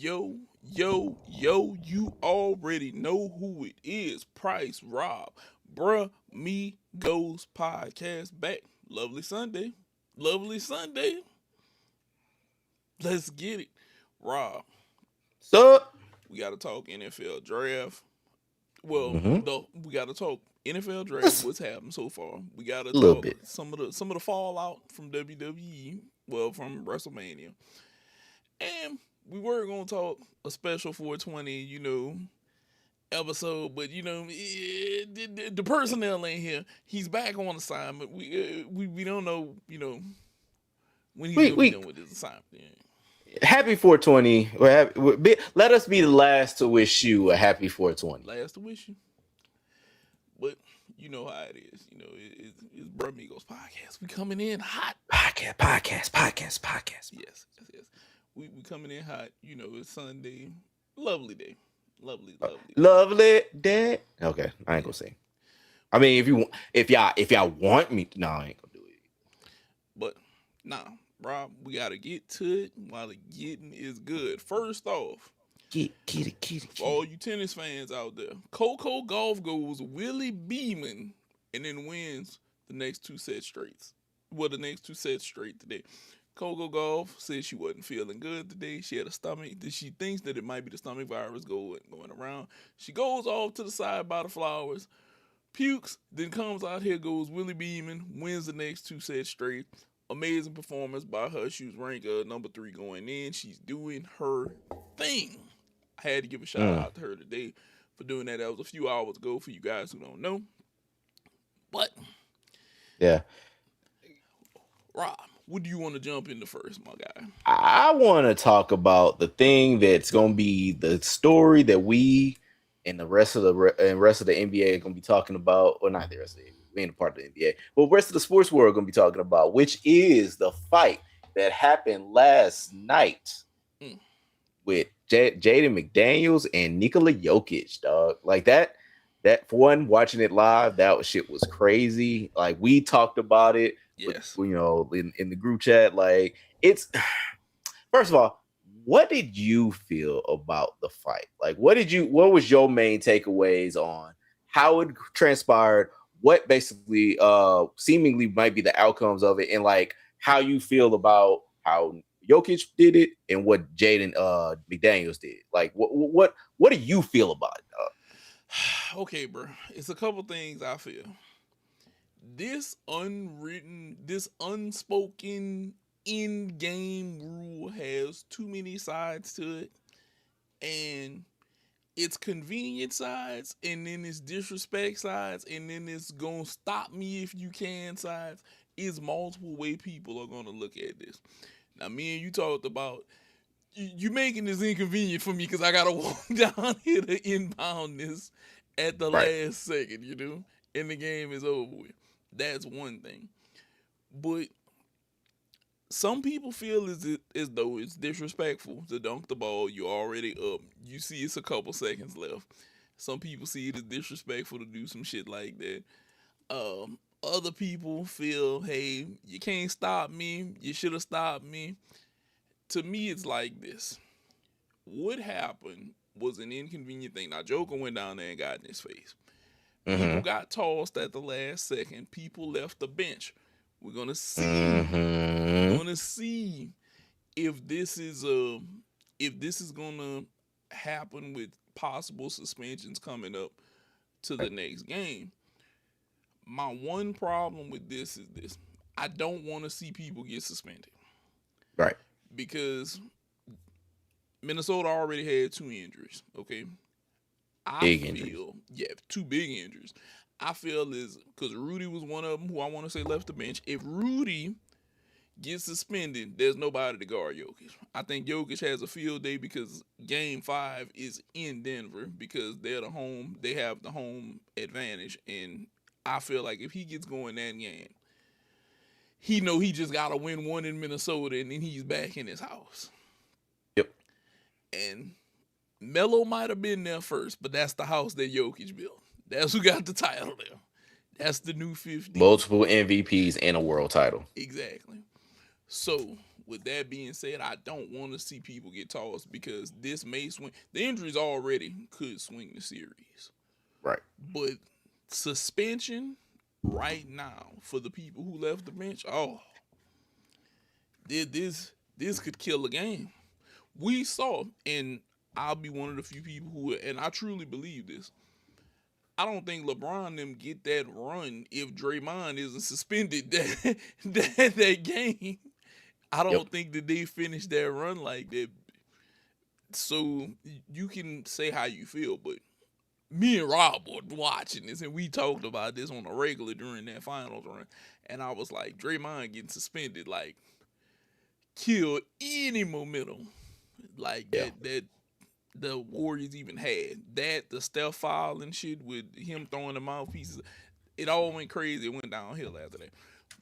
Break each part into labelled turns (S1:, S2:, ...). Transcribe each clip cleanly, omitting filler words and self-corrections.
S1: Yo, you already know who it is. Price Rob. Brah Migos Podcast back. Lovely Sunday. Lovely Sunday. Let's get it. Rob,
S2: So,
S1: we got to talk NFL draft. Well,
S2: mm-hmm.
S1: we got to talk NFL draft.
S2: Just
S1: What's happened so far? We got to
S2: a little
S1: talk
S2: bit.
S1: some of the fallout from WWE. Well, from Wrestlemania. And we were going to talk a special 420, episode, but the personnel ain't here. He's back on assignment. We don't know, when he's
S2: We
S1: gonna be
S2: we
S1: done with his assignment. Yeah.
S2: happy 420. Let us be the last to wish you a happy 420.
S1: Last to wish you, but you know how it is. It's Brah Migos Podcast. We coming in hot.
S2: Podcast.
S1: Yes. We coming in hot. It's Sunday. Lovely day. Lovely day.
S2: Lovely day. Okay, I ain't gonna sing. I mean, if y'all want me, no, I ain't gonna do it.
S1: But nah, Rob, we gotta get to it while the getting is good. First off,
S2: Get
S1: for all you tennis fans out there, Coco Golf goes Willie Beeman and then wins the next two sets straight. Well, the next two sets straight today. Coco Golf said she wasn't feeling good today. She had a stomach. She thinks that it might be the stomach virus going around. She goes off to the side by the flowers, pukes, then comes out here, goes Willie Beeman, wins the next two sets straight. Amazing performance by her. She was ranked number 3 going in. She's doing her thing. I had to give a shout out to her today for doing that. That was a few hours ago for you guys who don't know. But,
S2: Yeah,
S1: Rob, what do you want to jump into first, my guy?
S2: I want to talk about the thing that's gonna be the story that we and the rest of the NBA are gonna be talking about, or not the rest of the NBA, we ain't a part of the NBA, but the rest of the sports world are gonna be talking about, which is the fight that happened last night
S1: Mm.
S2: with Jaden McDaniels and Nikola Jokic, dog. Like that for one, watching it live, shit was crazy. Like we talked about it,
S1: Yes.
S2: in the group chat. Like it's first of all, what did you feel about the fight? Like what was your main takeaways on how it transpired, what basically seemingly might be the outcomes of it, and like how you feel about how Jokic did it and what Jaden McDaniels did. Like what do you feel about it, dog?
S1: Okay, bro. It's a couple things I feel. This unwritten, this unspoken in-game rule has too many sides to it, and it's convenient sides, and then it's disrespect sides, and then it's gonna stop me if you can sides. Is multiple way people are gonna look at this. Now, me and you talked about you making this inconvenient for me because I gotta walk down here to inbound this at the
S2: Right.
S1: last second, and the game is over with. That's one thing. But some people feel as though it's disrespectful to dunk the ball. You're already up. You see it's a couple seconds left. Some people see it as disrespectful to do some shit like that. Other people feel, hey, you can't stop me. You should have stopped me. To me, it's like this. What happened was an inconvenient thing. Now, Joker went down there and got in his face. People got tossed at the last second. People left the bench. We're gonna see. We're gonna see if this is gonna happen with possible suspensions coming up to the next game. My one problem with this is this: I don't want to see people get suspended
S2: Right.
S1: because Minnesota already had 2 injuries. Okay,
S2: Big injuries.
S1: yeah, 2 big injuries. I feel is because Rudy was one of them who I want to say left the bench. If Rudy gets suspended, there's nobody to guard Jokic. I think Jokic has a field day because Game 5 is in Denver because they have the home advantage, and I feel like if he gets going that game, he just gotta win one in Minnesota, and then he's back in his house.
S2: Yep.
S1: And Melo might have been there first, but that's the house that Jokic built. That's who got the title there. That's the new 50.
S2: Multiple MVPs and a world title.
S1: Exactly. So with that being said, I don't want to see people get tossed because this may swing. The injuries already could swing the series.
S2: Right.
S1: But suspension right now for the people who left the bench, this could kill a game. We saw, and I'll be one of the few people who, and I truly believe this. I don't think LeBron them get that run if Draymond isn't suspended that game. I don't think that they finish that run like that. So you can say how you feel, but me and Rob were watching this, and we talked about this on a regular during that finals run. And I was like, Draymond getting suspended, like, kill any momentum like that the Warriors even had. That, the Steph foul and shit with him throwing the mouthpieces, it all went crazy. It went downhill after that.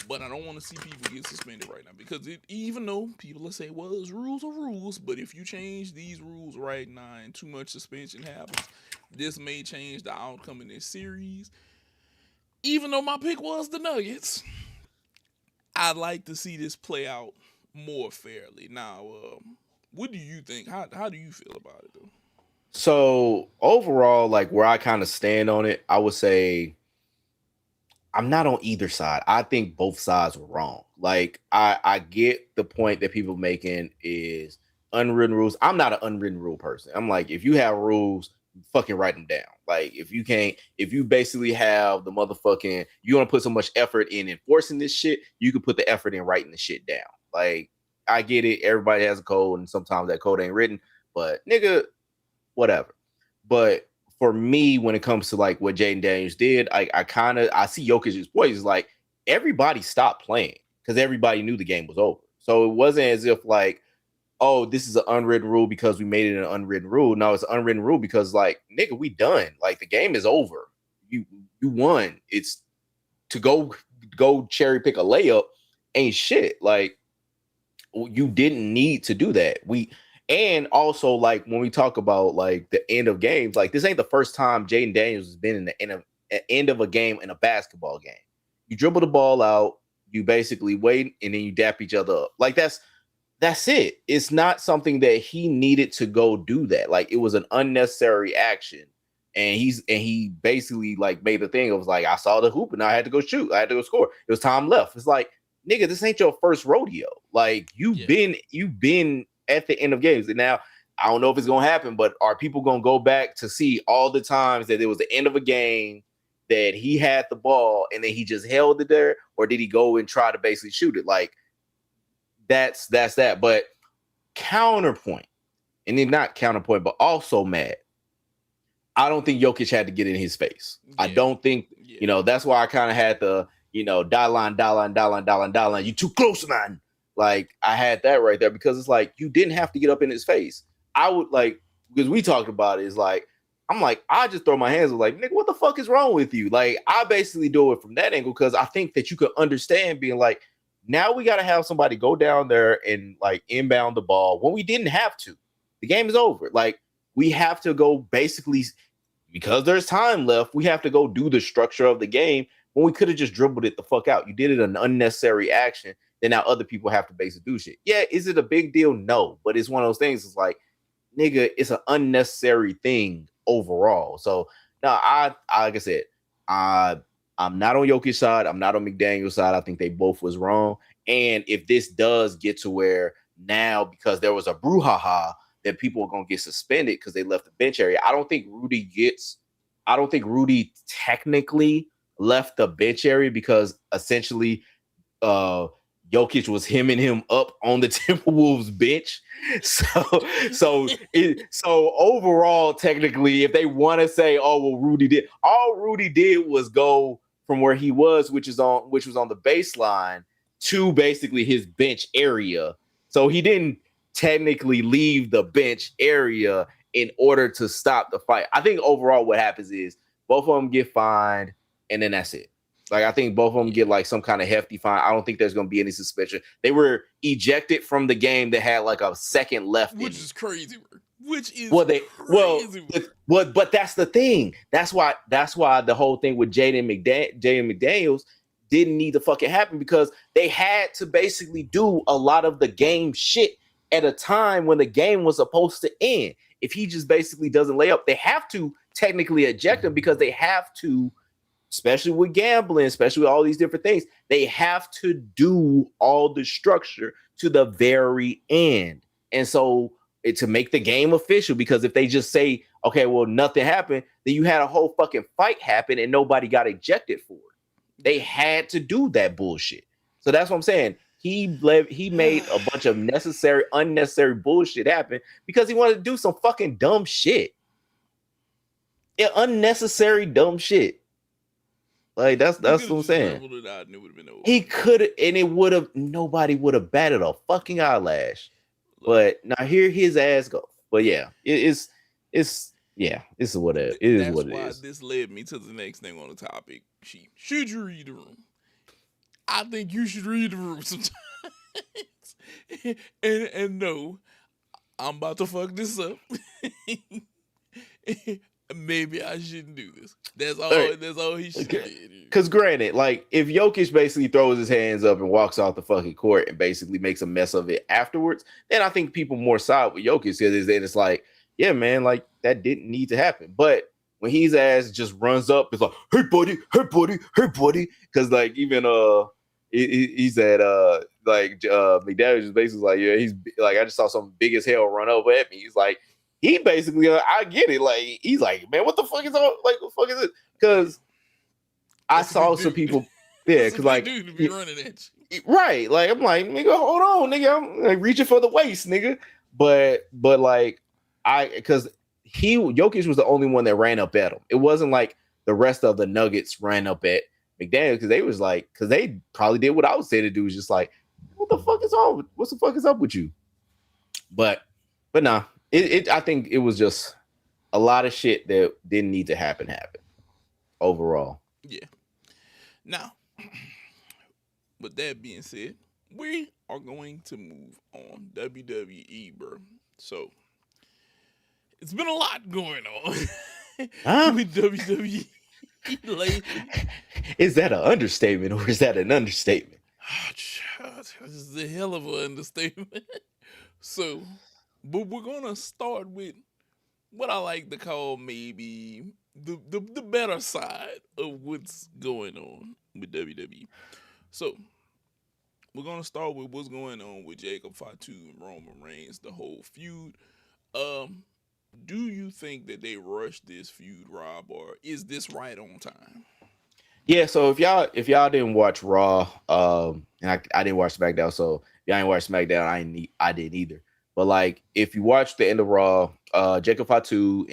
S1: But I don't want to see people get suspended right now because even though people will say, well, it's rules are rules, but if you change these rules right now and too much suspension happens, this may change the outcome in this series. Even though my pick was the Nuggets, I'd like to see this play out more fairly. Now, what do you think? How do you feel about it, though?
S2: So overall, like where I kind of stand on it, I would say I'm not on either side. I think both sides were wrong. Like I get the point that people making is unwritten rules. I'm not an unwritten rule person. I'm like, if you have rules, fucking write them down. Like if you basically have the motherfucking, you want to put so much effort in enforcing this shit, you can put the effort in writing the shit down. Like I get it. Everybody has a code and sometimes that code ain't written, but nigga, whatever. But for me, when it comes to like what Jaden Daniels did, I see Jokic's point is like everybody stopped playing because everybody knew the game was over. So it wasn't as if like, oh, this is an unwritten rule because we made it an unwritten rule. No, it's an unwritten rule because like, nigga, we done. Like the game is over. You won. It's to go cherry pick a layup ain't shit. Like you didn't need to do that. And also, like, when we talk about, like, the end of games, like, this ain't the first time Jaden Daniels has been in the end of a game in a basketball game. You dribble the ball out, you basically wait, and then you dap each other up. Like, that's it. It's not something that he needed to go do that. Like, it was an unnecessary action. And he basically, like, made the thing. It was like, I saw the hoop, and I had to go shoot. I had to go score. It was time left. It's like, nigga, this ain't your first rodeo. Like, you've been at the end of games. And now I don't know if it's gonna happen, but are people gonna go back to see all the times that it was the end of a game that he had the ball and then he just held it there, or did he go and try to basically shoot it? Like that's that. But counterpoint, and then not counterpoint, but also mad. I don't think Jokic had to get in his face. Yeah. I don't think, that's why I kind of had the, die line. You too close, man. Like, I had that right there because it's like, you didn't have to get up in his face. I would like, because we talked about it, is like, I'm like, I just throw my hands up like, nigga, what the fuck is wrong with you? Like, I basically do it from that angle because I think that you could understand being like, now we got to have somebody go down there and like inbound the ball when we didn't have to. The game is over. Like, we have to go basically, because there's time left, we have to go do the structure of the game when we could have just dribbled it the fuck out. You did it an unnecessary action. Then now other people have to basically do shit. Yeah, is it a big deal? No, but it's one of those things. It's like, nigga, it's an unnecessary thing overall. So now, like I said, I'm not on Jokic's side. I'm not on McDaniel's side. I think they both was wrong. And if this does get to where now, because there was a brouhaha that people are gonna get suspended because they left the bench area, I don't think Rudy technically left the bench area because essentially, Jokic was hemming him up on the Timberwolves bench. So overall, technically, if they want to say, oh, well, all Rudy did was go from where he was, which was on the baseline, to basically his bench area. So he didn't technically leave the bench area in order to stop the fight. I think overall what happens is both of them get fined, and then that's it. Like, I think both of them get like some kind of hefty fine. I don't think there's going to be any suspension. They were ejected from the game that had like a second left.
S1: Which is crazy. Crazy.
S2: But that's the thing. That's why the whole thing with Jaden McDaniels, didn't need to fucking happen because they had to basically do a lot of the game shit at a time when the game was supposed to end. If he just basically doesn't lay up, they have to technically eject him because they have to, especially with gambling, especially with all these different things, they have to do all the structure to the very end. And so to make the game official, because if they just say, okay, well, nothing happened, then you had a whole fucking fight happen and nobody got ejected for it. They had to do that bullshit. So that's what I'm saying. He made a bunch of unnecessary bullshit happen because he wanted to do some fucking dumb shit. Yeah, unnecessary dumb shit. Like that's what I'm saying. He could, and it would have. Nobody would have batted a fucking eyelash. But now here his ass go. But yeah, it's what it is.
S1: That's
S2: what it
S1: why
S2: is.
S1: This led me to the next thing on the topic sheet. Should you read the room? I think you should read the room sometimes. and no, I'm about to fuck this up. Maybe I shouldn't do this. That's all. Right. That's all he should do.
S2: Because granted, like if Jokic basically throws his hands up and walks off the fucking court and basically makes a mess of it afterwards, then I think people more side with Jokic because then it's like, yeah, man, like that didn't need to happen. But when his ass just runs up, it's like, hey buddy, hey buddy, hey buddy, because like even he said McDaniel just basically like, yeah, he's like, I just saw some big as hell run over at me. He's like. He basically, I get it. Like he's like, man, what the fuck is on? Like, what the fuck is it? Because I saw some people, yeah, because like,
S1: dude to be running at you.
S2: Right? Like I'm like, nigga, hold on, nigga, I'm like reaching for the waist, nigga. But like because Jokic was the only one that ran up at him. It wasn't like the rest of the Nuggets ran up at McDaniel because they was like, because they probably did what I was saying to do, was just like, what the fuck is on? What the fuck is up with you? But nah. I think it was just a lot of shit that didn't need to happen overall.
S1: Yeah. Now, with that being said, we are going to move on. WWE, bro. So, it's been a lot going on with WWE lately.
S2: Is that an understatement or is that an understatement?
S1: This is a hell of an understatement. So, but we're gonna start with what I like to call maybe the better side of what's going on with WWE. So we're gonna start with what's going on with Jacob Fatu and Roman Reigns, the whole feud. Do you think that they rushed this feud, Rob, or is this right on time?
S2: Yeah, so if y'all didn't watch Raw, and I didn't watch SmackDown, so if y'all didn't watch SmackDown, I didn't either. But like, if you watch the end of Raw, Jacob Fatu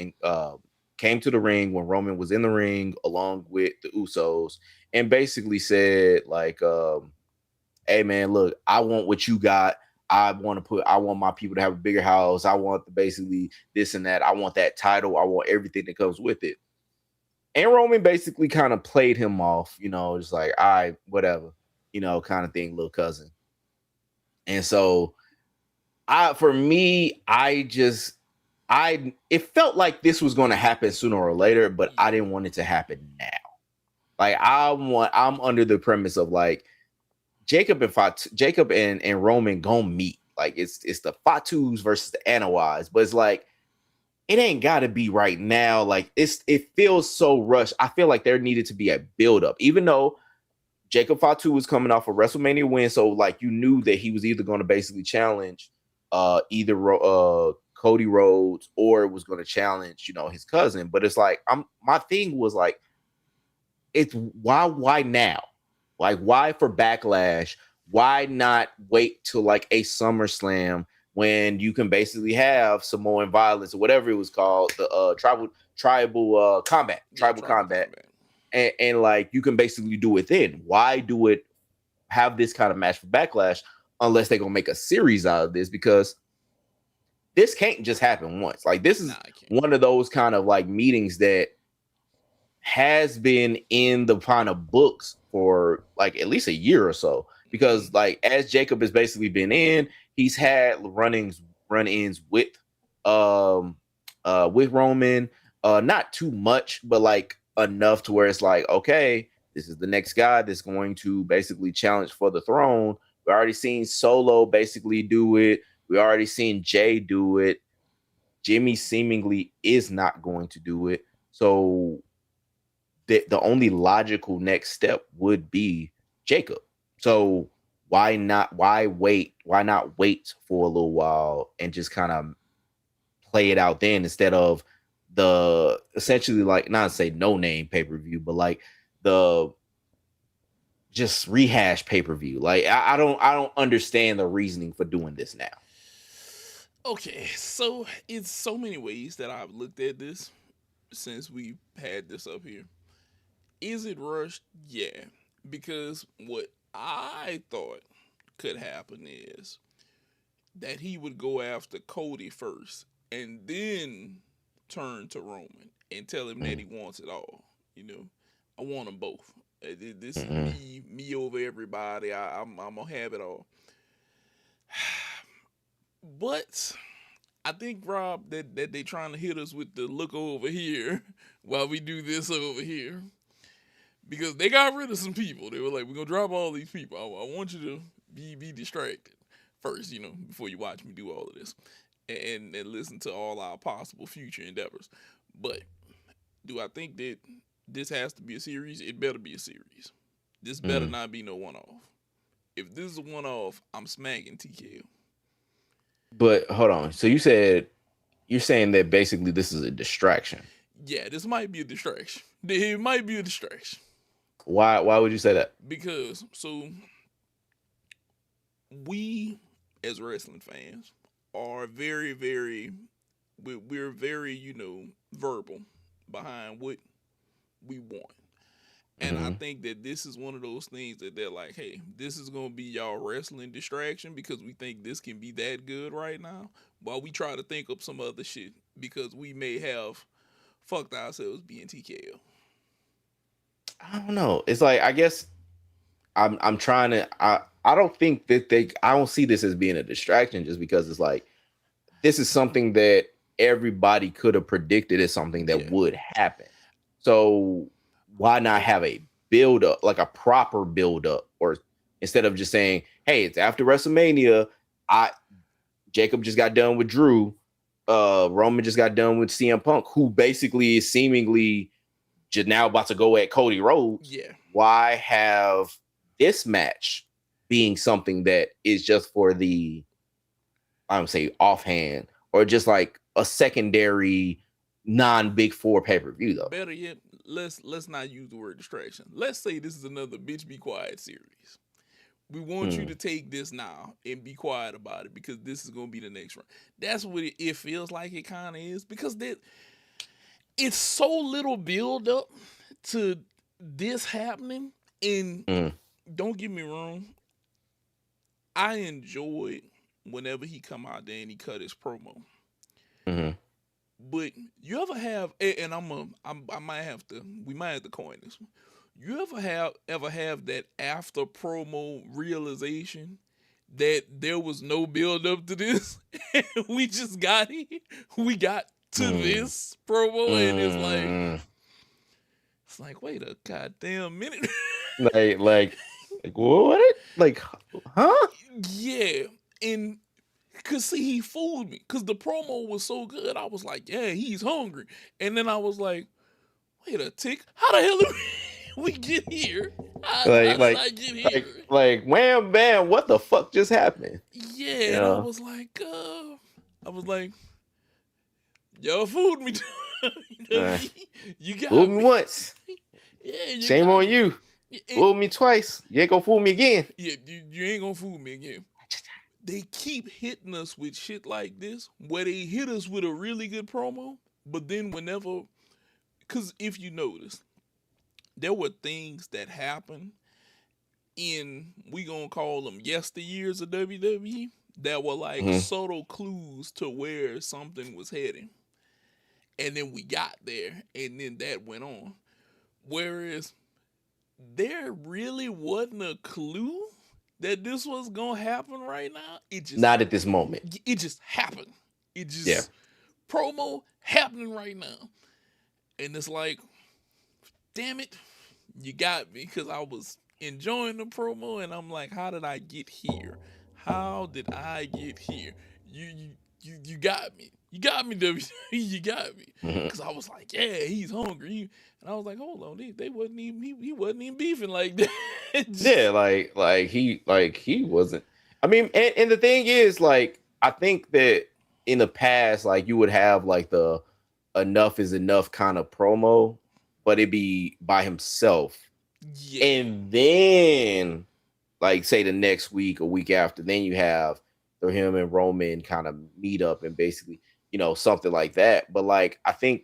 S2: came to the ring when Roman was in the ring along with the Usos, and basically said like, "Hey man, look, I want what you got. I want my people to have a bigger house. I want basically this and that. I want that title. I want everything that comes with it." And Roman basically kind of played him off, just like, all right, whatever, kind of thing, little cousin. And so. It felt like this was going to happen sooner or later, but I didn't want it to happen now. Like I'm under the premise of like Jacob and Roman gonna meet. Like it's the Fatus versus the Anoa'i's, but it's like it ain't gotta be right now. Like it feels so rushed. I feel like there needed to be a build up, even though Jacob Fatu was coming off a WrestleMania win, so like you knew that he was either going to basically challenge either Cody Rhodes or was going to challenge, his cousin. But it's like my thing was like, it's why now? Like why for Backlash? Why not wait till like a SummerSlam when you can basically have Samoan violence or whatever it was called, the tribal combat. And like you can basically do it then. Why do it? Have this kind of match for Backlash unless they're gonna make a series out of this, because this can't just happen once. Like this is one of those kind of like meetings that has been in the kind of books for like at least a year or so. Because like as Jacob has basically been in, he's had run-ins with Roman, not too much, but like enough to where it's like, okay, this is the next guy that's going to basically challenge for the throne. We already seen Solo basically do it. We already seen Jay do it. Jimmy seemingly is not going to do it. So the only logical next step would be Jacob. So why not? Why wait? Why not wait for a little while and just kind of play it out then instead of the essentially like not say no name pay-per-view, but like the just rehash pay-per-view. Like I don't understand the reasoning for doing this now.
S1: Okay, so it's so many ways that I've looked at this since we had this up here. Is it rushed? Yeah, because what I thought could happen is that he would go after Cody first and then turn to Roman and tell him that he wants it all. You know, I want them both. This is me over everybody. I'm gonna have it all. But I think, Rob, that they trying to hit us with the look over here while we do this over here. Because they got rid of some people. They were like, we're going to drop all these people. I want you to be distracted first, before you watch me do all of this. And listen to all our possible future endeavors. But do I think that this has to be a series? It better be a series. This better not be no one-off. If this is a one-off, I'm smacking TKO.
S2: But hold on. So you're saying that basically this is a distraction.
S1: Yeah, this might be a distraction. It might be a distraction.
S2: Why would you say that?
S1: Because we as wrestling fans are very, very we're very, verbal behind what we want. And I think that this is one of those things that they're like, hey, this is going to be y'all wrestling distraction because we think this can be that good right now while we try to think up some other shit because we may have fucked ourselves being TKO.
S2: I don't know. It's like, I guess I'm trying to, I don't think that I don't see this as being a distraction just because it's like, this is something that everybody could have predicted as something that would happen. So why not have a build up, like a proper build up, or instead of just saying, hey, it's after WrestleMania. Jacob just got done with Drew. Roman just got done with CM Punk, who basically is seemingly just now about to go at Cody Rhodes.
S1: Yeah.
S2: Why have this match being something that is just for the, I don't say offhand, or just like a secondary non-Big Four pay-per-view though?
S1: Better yet, let's not use the word distraction. Let's say this is another Bitch Be Quiet series. We want you to take this now and be quiet about it because this is going to be the next round. That's what it feels like it kind of is because it's so little build up to this happening. And don't get me wrong, I enjoyed whenever he come out there and he cut his promo. But you ever have, and we might have to coin this one. You ever have that after promo realization that there was no build up to this? We just got here. We got to this promo, and it's like, wait a goddamn minute.
S2: like what? Like, huh?
S1: Yeah, and cause see, he fooled me. Cause the promo was so good, I was like, yeah, he's hungry, and then I was like, wait a tick, how the hell did we get here? How did I get here?
S2: Like, wham, bam, what the fuck just happened?
S1: Yeah, and I was like, y'all fooled me. You got
S2: fooled me once.
S1: Yeah,
S2: shame on you. Fooled me twice. You ain't gonna fool me again.
S1: Yeah, you ain't gonna fool me again. They keep hitting us with shit like this, where they hit us with a really good promo, but then because if you notice, there were things that happened in, we gonna call them yesteryears of WWE, that were like subtle clues to where something was heading. And then we got there, and then that went on. Whereas there really wasn't a clue that this was gonna happen right now. It just
S2: not at this moment.
S1: It just happened. It just promo happening right now. And it's like, damn it, You got me because I was enjoying the promo, and I'm like, how did I get here? How did I get here? You got me. You got me, WWE. You got me.
S2: Mhm.
S1: Because I was like, yeah, he's hungry. And I was like, hold on, they wasn't even he wasn't even beefing like that.
S2: Yeah, he wasn't. I mean, and the thing is, like, I think that in the past, like, you would have like the enough is enough kind of promo, but it'd be by himself.
S1: Yeah,
S2: And then, like, say the next week or week after, then you have him and Roman kind of meet up and basically, something like that. But like, I think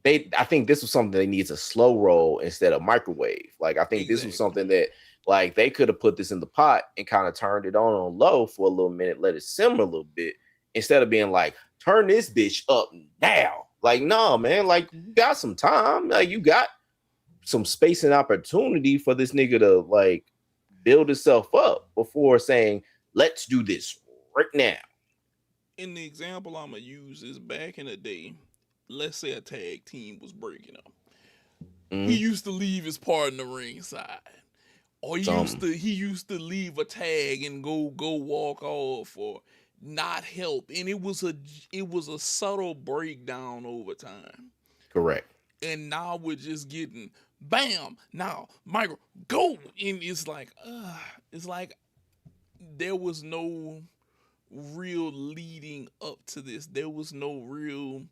S2: this was something they needs a slow roll instead of microwave. Like, I think this was
S1: exactly.
S2: something that, like, they could have put this in the pot and kind of turned it on low for a little minute, let it simmer a little bit, instead of being like, turn this bitch up now. Like, no, man, like, you got some time, like, you got some space and opportunity for this nigga to like build himself up before saying, let's do this right now.
S1: And the example I'm gonna use is back in the day. Let's say a tag team was breaking up. He
S2: Mm-hmm.
S1: used to leave his partner ringside. Or
S2: Some
S1: he used to leave a tag and go walk off or not help. And it was a subtle breakdown over time.
S2: correct.
S1: And now we're just getting bam. Now, Michael, go. And it's like there was no real leading up to this. There was no real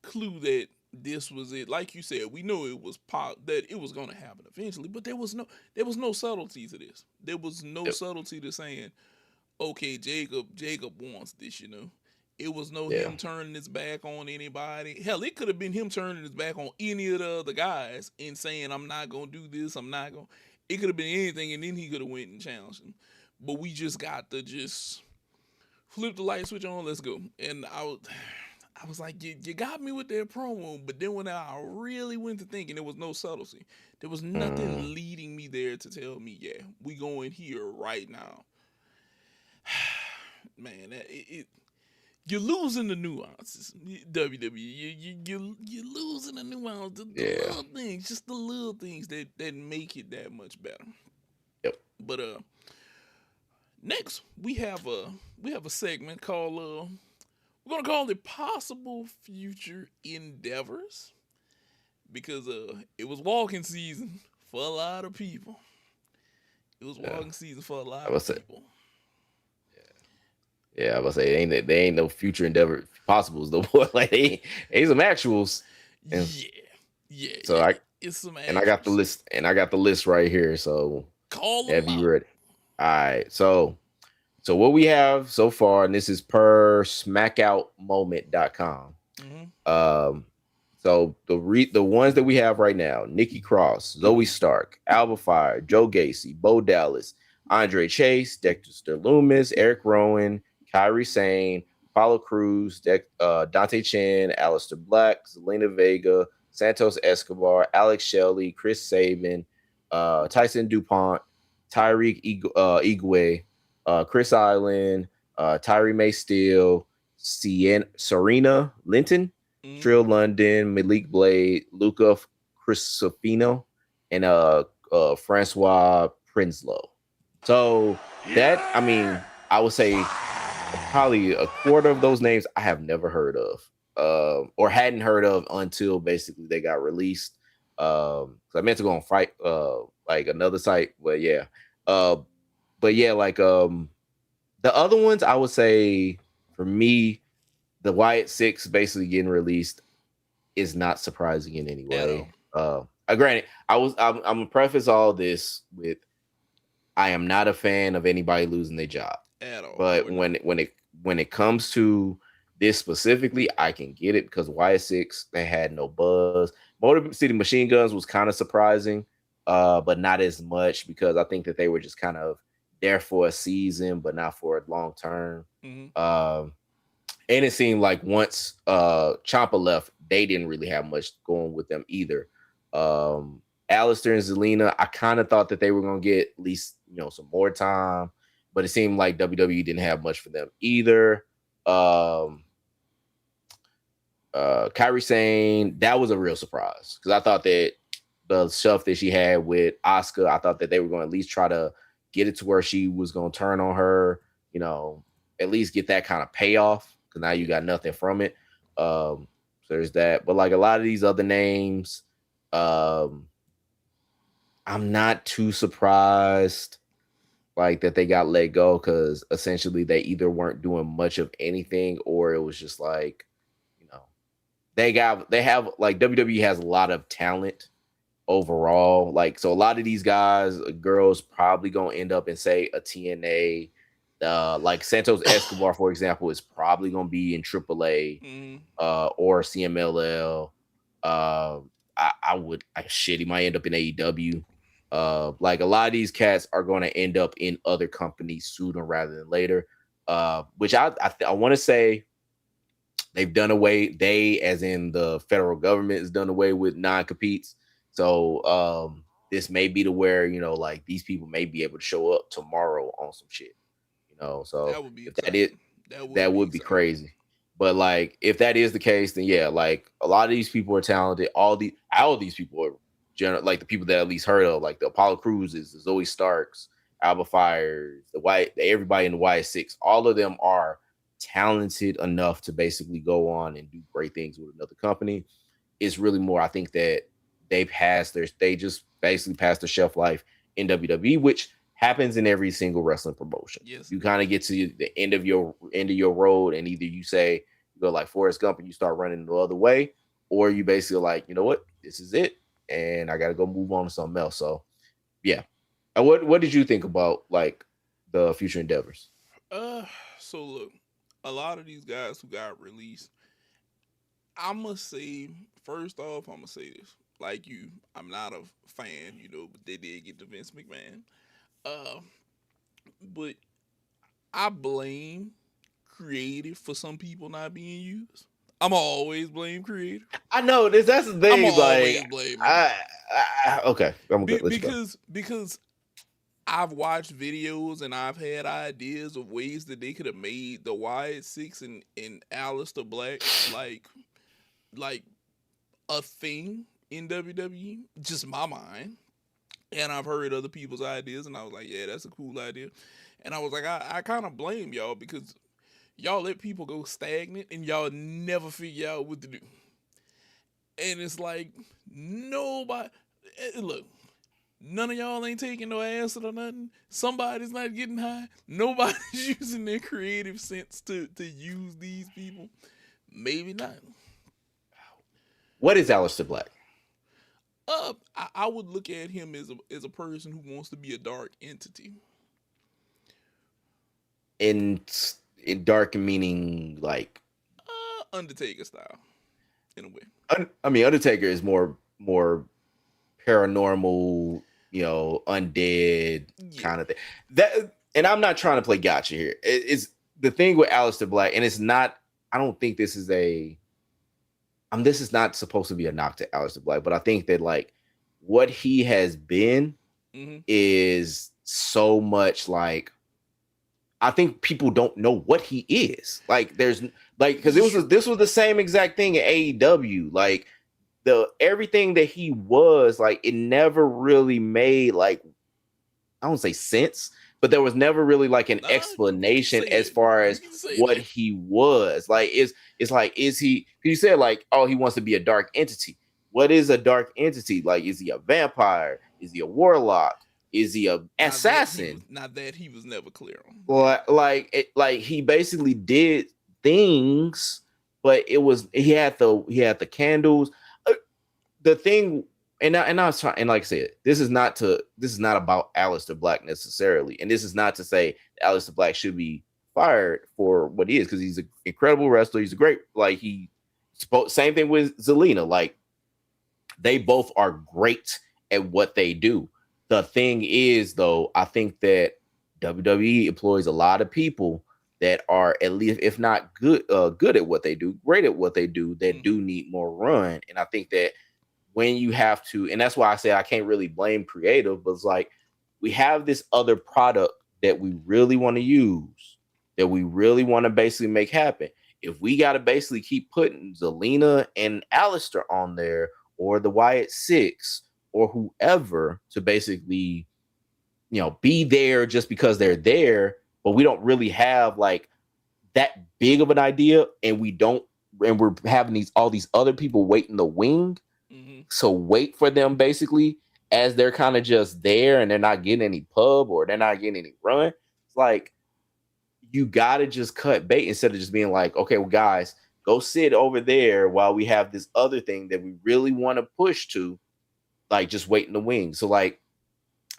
S1: clue that this was it. Like you said, we know it was that it was gonna happen eventually, but there was no subtlety to this. There was no
S2: Yep.
S1: subtlety to saying, okay, Jacob wants this, It was no
S2: Yeah.
S1: him turning his back on anybody. Hell, it could have been him turning his back on any of the other guys and saying, I'm not gonna do this, I'm not gonna it could have been anything, and then he could have went and challenged him. But we just got to just flip the light switch on, let's go. And I was like, you got me with that promo, but then when I really went to thinking, there was no subtlety. There was
S2: Mm.
S1: nothing leading me there to tell me, yeah, we going here right now. Man, you're losing the nuances. WWE, you're losing the nuances, the
S2: Yeah.
S1: little things, just the little things that make it that much better.
S2: Yep.
S1: But next we have a segment called we're gonna call it possible future endeavors because it was walking season for a lot of people. It was
S2: Yeah.
S1: walking season for a lot
S2: I
S1: of
S2: was say,
S1: people.
S2: yeah, I was say they ain't no future endeavor possibles though, boy. Like they ain't some actuals. And
S1: Yeah, yeah,
S2: so
S1: yeah.
S2: I
S1: It's some
S2: I got the
S1: actuals.
S2: list right here. So
S1: Call
S2: have
S1: them
S2: you
S1: out.
S2: ready? All right. So what we have so far, and this is per smackoutmoment.com.
S1: Hmm.
S2: Um, so the ones that we have right now: Nikki Cross, Zoe Stark, Alba Fire, Joe Gacy, Bo Dallas, Andre Chase, Dexter Loomis, Eric Rowan, Kyrie Sane, Apollo Cruz, Dante Chen, Alistair Black, Zelina Vega, Santos Escobar, Alex Shelley, Chris Sabin, Tyson DuPont, Tyreek Igwe, Chris Island, Tyree May Steele, Serena Linton,
S1: Hmm.
S2: Trill London, Malik Blade, Luca Crisofino, and Francois Prinsloo. So that, I mean, I would say probably a quarter of those names I have never heard of, or hadn't heard of until basically they got released. So I meant to go on fight, like another site, but yeah, uh, like the other ones I would say for me, the Wyatt Six basically getting released is not surprising in any
S1: At all.
S2: way. Granted, I'm gonna preface all this with I am not a fan of anybody losing their job,
S1: At all.
S2: but
S1: We're not.
S2: when it comes to this specifically, I can get it because Wyatt Six they had no buzz. Motor City Machine Guns was kind of surprising, but not as much because I think that they were just kind of there for a season, but not for a long term.
S1: Hmm.
S2: Um, and it seemed like once Champa left, they didn't really have much going with them either. Alistair and Zelina, I kind of thought that they were gonna get at least some more time, but it seemed like WWE didn't have much for them either. Um, Kyrie Sane, that was a real surprise because I thought that the stuff that she had with Asuka. I thought that they were going to at least try to get it to where she was going to turn on her, at least get that kind of payoff, because now you got nothing from it. So there's that. But like a lot of these other names, I'm not too surprised like that they got let go, because essentially they either weren't doing much of anything, or it was just like, they have like WWE has a lot of talent overall. Like, so a lot of these guys, girls, probably gonna end up in, say, a TNA. Like Santos Escobar, for example, is probably gonna be in AAA or CMLL. He might end up in AEW. Like a lot of these cats are going to end up in other companies sooner rather than later. Which I want to say they've done away. They, as in the federal government, has done away with non-competes. So this may be to where, like these people may be able to show up tomorrow on some shit. So
S1: that would be
S2: that would be crazy. But like, if that is the case, then yeah, like a lot of these people are talented. All these people are like the people that I at least heard of, like the Apollo Cruzes, the Zoe Starks, Alba Fires, everybody in the YS6. All of them are talented enough to basically go on and do great things with another company. It's really more, I think, that they just basically passed their shelf life in WWE, which happens in every single wrestling promotion.
S1: Yes.
S2: You kind of get to the end of your road, and either you say you go like Forrest Gump and you start running the other way, or you basically like, you know what, this is it, and I got to go move on to something else. So, yeah. And what did you think about like the future endeavors?
S1: So look, a lot of these guys who got released, I must say, first off, I'm gonna say this. Like you, I'm not a fan, but they did get to Vince McMahon. But I blame creative for some people not being used. I'm always blame creative.
S2: I know this. That's the thing.
S1: I'm always blame.
S2: Okay. I'm good.
S1: Because I've watched videos and I've had ideas of ways that they could have made the Wyatt Six and Aleister Black like a thing in WWE. Just my mind. And I've heard other people's ideas, and I was like, yeah, that's a cool idea. And I was like, I kind of blame y'all, because y'all let people go stagnant, and y'all never figure out what to do. And it's like, nobody, look, none of y'all ain't taking no acid or nothing. Somebody's not getting high. Nobody's using their creative sense to use these people. Maybe not.
S2: What is Aleister Black?
S1: I would look at him as a person who wants to be a dark entity.
S2: In dark meaning like
S1: Undertaker style, in a way.
S2: I mean, Undertaker is more paranormal, undead kind of thing. That, and I'm not trying to play gotcha here. It's the thing with Aleister Black, and it's not. I don't think this is this is not supposed to be a knock to Aleister Black, but I think that like what he has been is so much like, I think people don't know what he is. Like there's like, because this was the same exact thing at AEW. Like everything that he was, like it never really made like, I don't say sense, but there was never really like an explanation as far as what he was. Like it's like, is he? You said like, oh, he wants to be a dark entity. What is a dark entity? Like, is he a vampire? Is he a warlock? Is he a assassin?
S1: Not that he was never clear on.
S2: Like he basically did things, but he had the candles. The thing, and I was trying, and like I said, this is not about Aleister Black necessarily, and this is not to say Aleister Black should be fired for what he is, because he's an incredible wrestler. He's a great, like same thing with Zelina. Like they both are great at what they do. The thing is, though, I think that WWE employs a lot of people that are at least, if not good at what they do, great at what they do, that do need more run. And I think that when you have to, and that's why I say I can't really blame creative, but it's like we have this other product that we really want to use, that we really want to basically make happen. If we got to basically keep putting Zelina and Aleister on there, or the Wyatt Six, or whoever to basically, be there just because they're there, but we don't really have like that big of an idea, and we're having all these other people wait in the wing.
S1: Mm-hmm.
S2: So wait for them basically as they're kind of just there and they're not getting any pub or they're not getting any run. It's like you gotta just cut bait instead of just being like, okay, well, guys, go sit over there while we have this other thing that we really want to push to, like just wait in the wing. So like,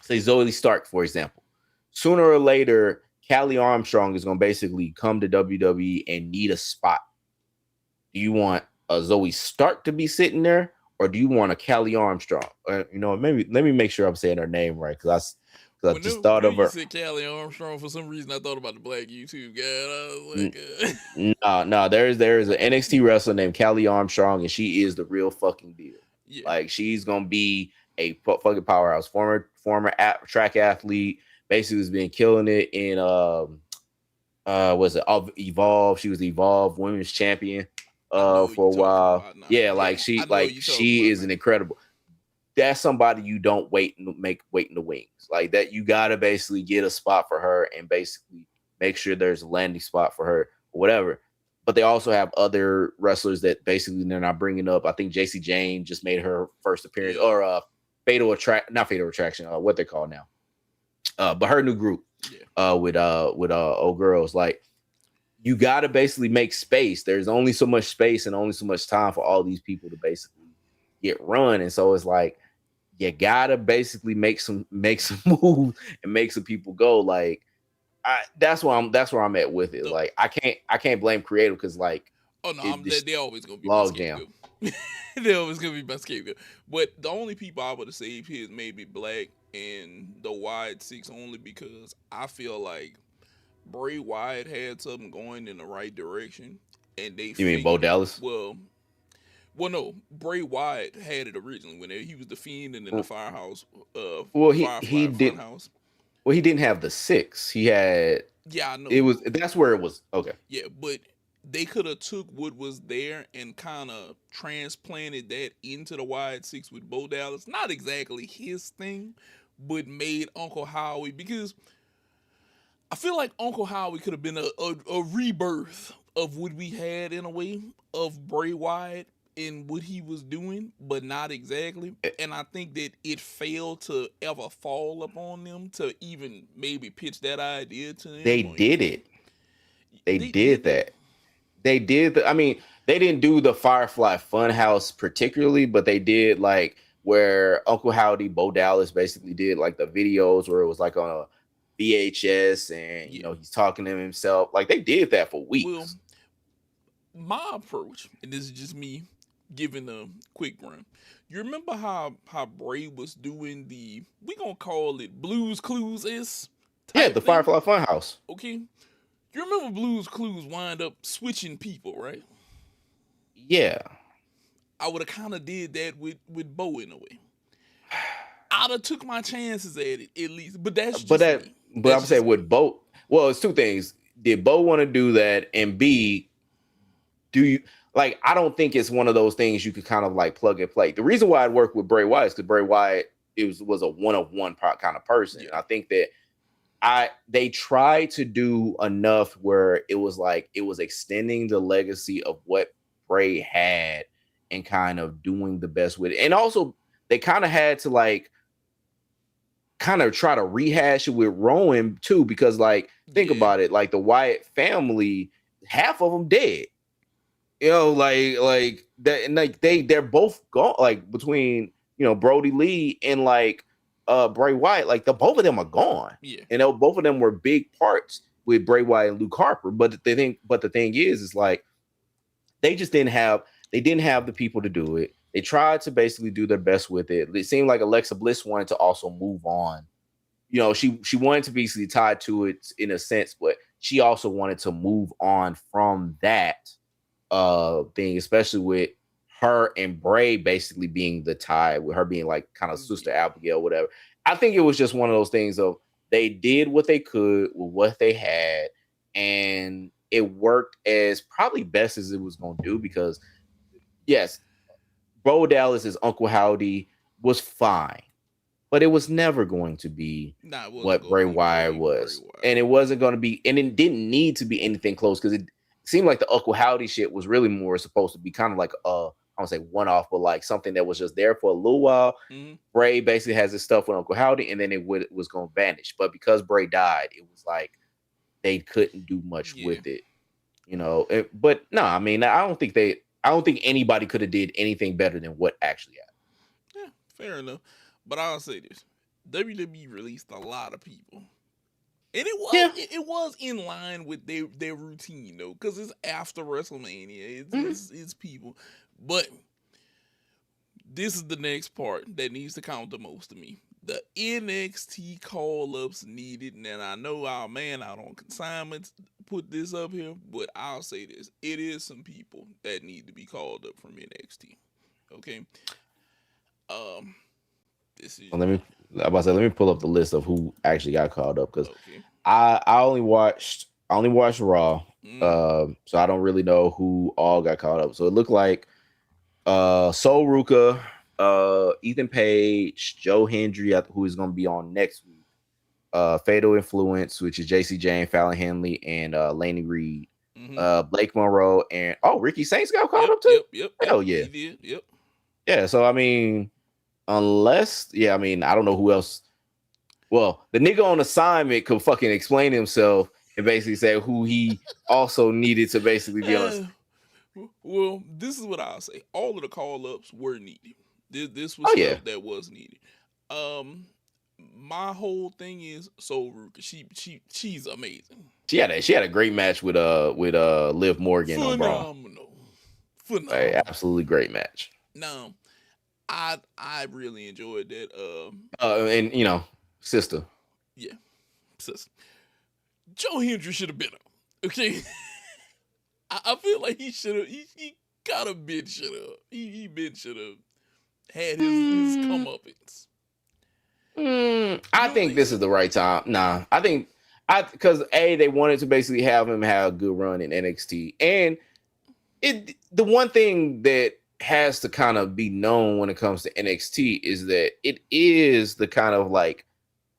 S2: say Zoe Stark, for example, sooner or later, Callie Armstrong is gonna basically come to WWE and need a spot. Do you want a Zoe Stark to be sitting there, or do you want a Callie Armstrong? Maybe let me make sure I'm saying her name right, because I just thought of her.
S1: You said Callie Armstrong, for some reason I thought about the black YouTube guy. I was
S2: like, no, there's an NXT wrestler named Callie Armstrong, and she is the real fucking deal. Yeah. Like she's gonna be a fucking powerhouse. Former track athlete, basically has been killing it in was it Evolve? She was the Evolve Women's Champion for a while. Yeah, like she is an incredible. That's somebody you don't wait in the wings. Like that, you gotta basically get a spot for her and basically make sure there's a landing spot for her or whatever. But they also have other wrestlers that basically they're not bringing up. I think JC Jane just made her first appearance, or not Fatal Attraction, what they call now. But her new group with old girls. Like, you got to basically make space. There's only so much space and only so much time for all these people to basically get run. And so it's like, you got to basically make some moves and make some people go. Like, that's where I'm at with it. Like, I can't blame creative, because like,
S1: oh no, they're always gonna be my scapegoat. They're always gonna be my scapegoat. But the only people I would have saved here is maybe Black and the Wyatt Six, only because I feel like Bray Wyatt had something going in the right direction, and they.
S2: You mean Bo Dallas?
S1: Well, no. Bray Wyatt had it originally when he was the Fiend in the Firehouse.
S2: He did. House. Well, he didn't have the 6. He had.
S1: Yeah, I know.
S2: That's where it was. Okay.
S1: Yeah, but they could have took what was there and kind of transplanted that into the Wyatt Six with Bo Dallas. Not exactly his thing, but made Uncle Howie, because I feel like Uncle Howie could have been a rebirth of what we had in a way of Bray Wyatt and what he was doing, but not exactly. And I think that it failed to ever fall upon them to even maybe pitch that idea to them.
S2: They did it. They did that. They did. I mean, they didn't do the Firefly Funhouse particularly, but they did like where Uncle Howdy, Bo Dallas basically did like the videos where it was like on a VHS and, he's talking to himself. Like, they did that for weeks. Well,
S1: my approach, and this is just me giving a quick run. You remember how Bray was doing we gonna call it Blues Clues-ish?
S2: Yeah, the Firefly Funhouse.
S1: Okay. You remember Blues Clues wind up switching people, right?
S2: Yeah.
S1: I would have kind of did that with Bo in a way. I'd have took my chances at it at least, but that's just me.
S2: But I'm saying with Bo, well, it's two things. Did Bo want to do that? And B, do you like? I don't think it's one of those things you could kind of like plug and play. The reason why I'd work with Bray Wyatt is because Bray Wyatt was a one-of-one kind of person. Yeah. I think that they tried to do enough where it was like it was extending the legacy of what Bray had and kind of doing the best with it. And also they kind of had to like kind of try to rehash it with Rowan too, because like think about it, like the Wyatt family, half of them dead. Like that, and like they're both gone, like between Brody Lee and like Bray Wyatt, like both of them are gone.
S1: Yeah.
S2: And both of them were big parts with Bray Wyatt and Luke Harper. But the thing is like they didn't have the people to do it. They tried to basically do their best with it. It seemed like Alexa Bliss wanted to also move on. She wanted to be tied to it in a sense, but she also wanted to move on from that thing, especially with her and Bray basically being the tie, with her being like kind of Sister Abigail, whatever. I think it was just one of those things of they did what they could with what they had, and it worked as probably best as it was going to do, because yes, Bo Dallas is Uncle Howdy. was fine, but it was never going to be
S1: Nah, it wasn't
S2: what
S1: gonna
S2: Bray
S1: be
S2: Wyatt
S1: Bray
S2: was,
S1: Wyatt.
S2: and it wasn't going to be, and it didn't need to be anything close because it seemed like the Uncle Howdy shit was really more supposed to be kind of like I don't say one off, but like something that was just there for a little while.
S1: Mm-hmm.
S2: Bray basically has his stuff with Uncle Howdy, and then was going to vanish. But because Bray died, it was like they couldn't do much with it, you know. But no, I mean, I don't think anybody could have did anything better than what actually happened.
S1: Yeah, fair enough. But I'll say this: WWE released a lot of people, and it was in line with their routine though, because it's after WrestleMania. It's people, but this is the next part that needs to count the most to me. The NXT call-ups needed, and I know our man out on consignment put this up here, but I'll say this. It is some people that need to be called up from NXT. Okay? This is...
S2: Let me pull up the list of who actually got called up, because
S1: okay.
S2: I only watched Raw. So I don't really know who all got called up. So it looked like Sol Ruka, Ethan Page, Joe Hendry, who is going to be on next week, Fatal Influence, which is JC Jane, Fallon Henley, and Laney Reed, Blake Monroe, and Ricky Saints got called up too.
S1: Yep.
S2: Hell yeah.
S1: He did. Yep.
S2: Yeah. So I mean, I don't know who else. Well, the nigga on assignment could fucking explain himself and basically say who he also needed to basically be on.
S1: Well, this is what I'll say. All of the call-ups were needed. This was stuff that was needed. My whole thing is Sol Ruka. She's amazing. She
S2: had a great match with Liv Morgan.
S1: Phenomenal.
S2: Absolutely great match.
S1: No, I really enjoyed that.
S2: And you know, sister.
S1: Yeah, sister. Joe Hendry should have been up. Okay. I feel like he should have. He got a bit should have. He been should have had his comeuppance.
S2: I think this is the right time. Nah, because they wanted to basically have him have a good run in NXT, and the one thing that has to kind of be known when it comes to NXT is that it is the kind of like,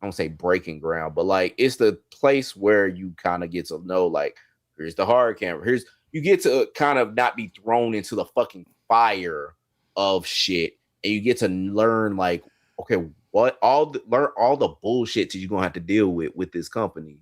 S2: I don't say breaking ground, but like it's the place where you kind of get to know, like, here's the hard camera, you get to kind of not be thrown into the fucking fire of shit, and you get to learn, like, okay, learn all the bullshit that you're gonna have to deal with this company,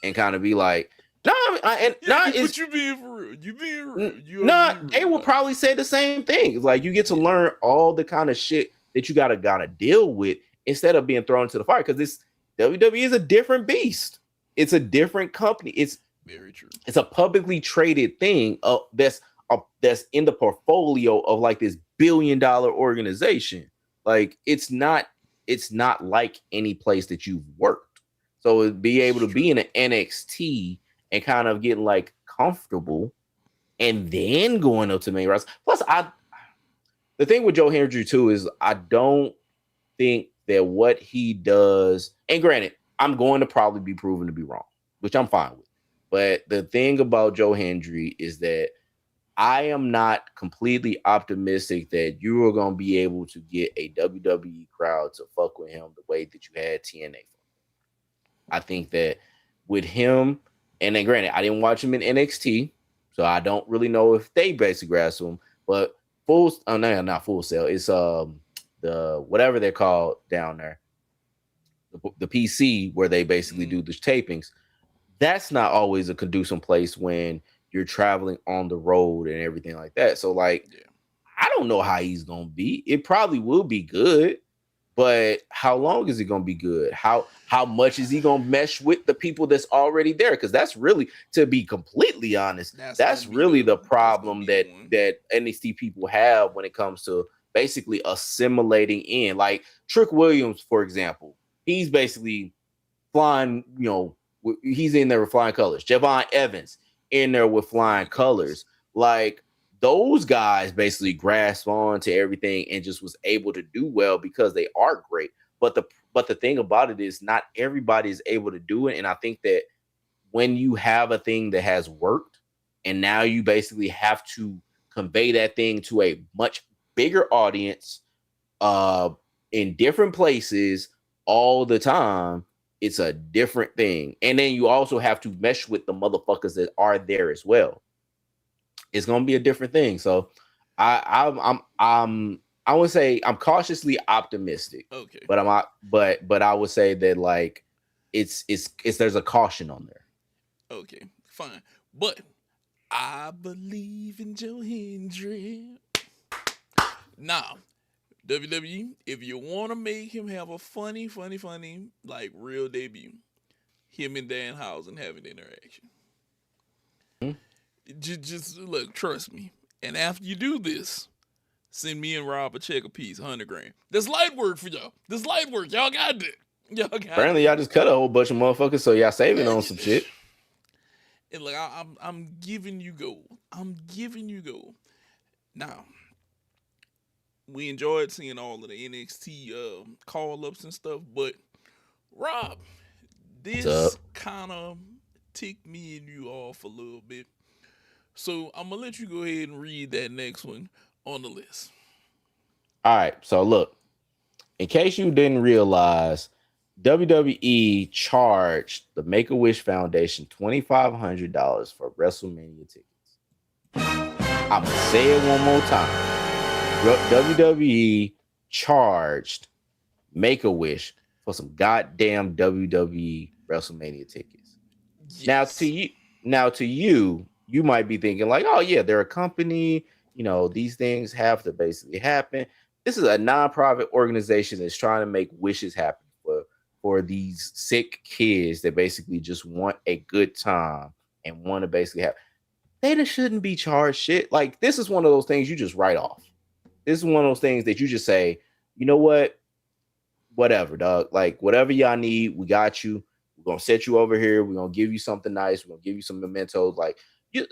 S2: and kind of be like,
S1: but you being for real. You being real.
S2: They will probably say the same thing. It's like you get to learn all the kind of shit that you gotta deal with instead of being thrown into the fire. Because this WWE is a different beast. It's a different company. It's
S1: very true. It's
S2: a publicly traded thing that's in the portfolio of like this billion-dollar organization. Like it's not like any place that you've worked. So be able to be in an NXT and kind of getting like comfortable and then going up to main roster. Plus, the thing with Joe Hendry too is I don't think that what he does, and granted, I'm going to probably be proven to be wrong, which I'm fine with. But the thing about Joe Hendry is that I am not completely optimistic that you are going to be able to get a WWE crowd to fuck with him the way that you had TNA. I think that with him, and then granted, I didn't watch him in NXT, so I don't really know if they basically grasp him. But not Full Sail. It's the whatever they're called down there, the PC where they basically do the tapings. That's not always a conducive place when you're traveling on the road and everything like that. So like, I don't know how he's gonna be. It probably will be good, but how long is it gonna be good? How much is he gonna mesh with the people that's already there? Because that's really, to be completely honest, that's really the problem that NXT people have when it comes to basically assimilating in. Like Trick Williams, for example, he's basically flying, you know, he's in there with flying colors. Javon Evans in there with flying colors. Like those guys basically grasp on to everything and just was able to do well because they are great. But the thing about it is not everybody is able to do it. And I think that when you have a thing that has worked and now you basically have to convey that thing to a much bigger audience, in different places all the time, it's a different thing. And then you also have to mesh with the motherfuckers that are there as well. It's gonna be a different thing. So I would say I'm cautiously optimistic,
S1: Okay.
S2: but but I would say that like it's there's a caution on there.
S1: Okay. Fine. But I believe in Joe Hendry. Now, WWE, if you want to make him have a funny, like real debut, him and Danhausen have an interaction.
S2: Hmm?
S1: Just look, trust me. And after you do this, send me and Rob a check a piece, $100,000. That's light work for y'all. This light work. Y'all got it. Y'all got
S2: Apparently,
S1: it.
S2: y'all just cut a whole bunch of motherfuckers, so y'all saving on some shit.
S1: And like I'm giving you gold. I'm giving you gold. Now, we enjoyed seeing all of the NXT call ups and stuff, but Rob, this kind of ticked me and you off a little bit. So I'm gonna let you go ahead and read that next one on the list.
S2: All right, so look, in case you didn't realize, WWE charged the Make-A-Wish Foundation $2,500 for WrestleMania tickets. I'm gonna say it one more time. WWE charged Make-A-Wish for some goddamn WWE WrestleMania tickets. Yes. Now to you, you might be thinking like, oh yeah, they're a company. You know, these things have to basically happen. This is a non-profit organization that's trying to make wishes happen for these sick kids that basically just want a good time and want to basically have. They just shouldn't be charged shit. Like, this is one of those things you just write off. This is one of those things that you just say, you know what? Whatever, dog. Like, whatever y'all need, we got you. We're gonna set you over here. We're gonna give you something nice. We're gonna give you some mementos. Like, you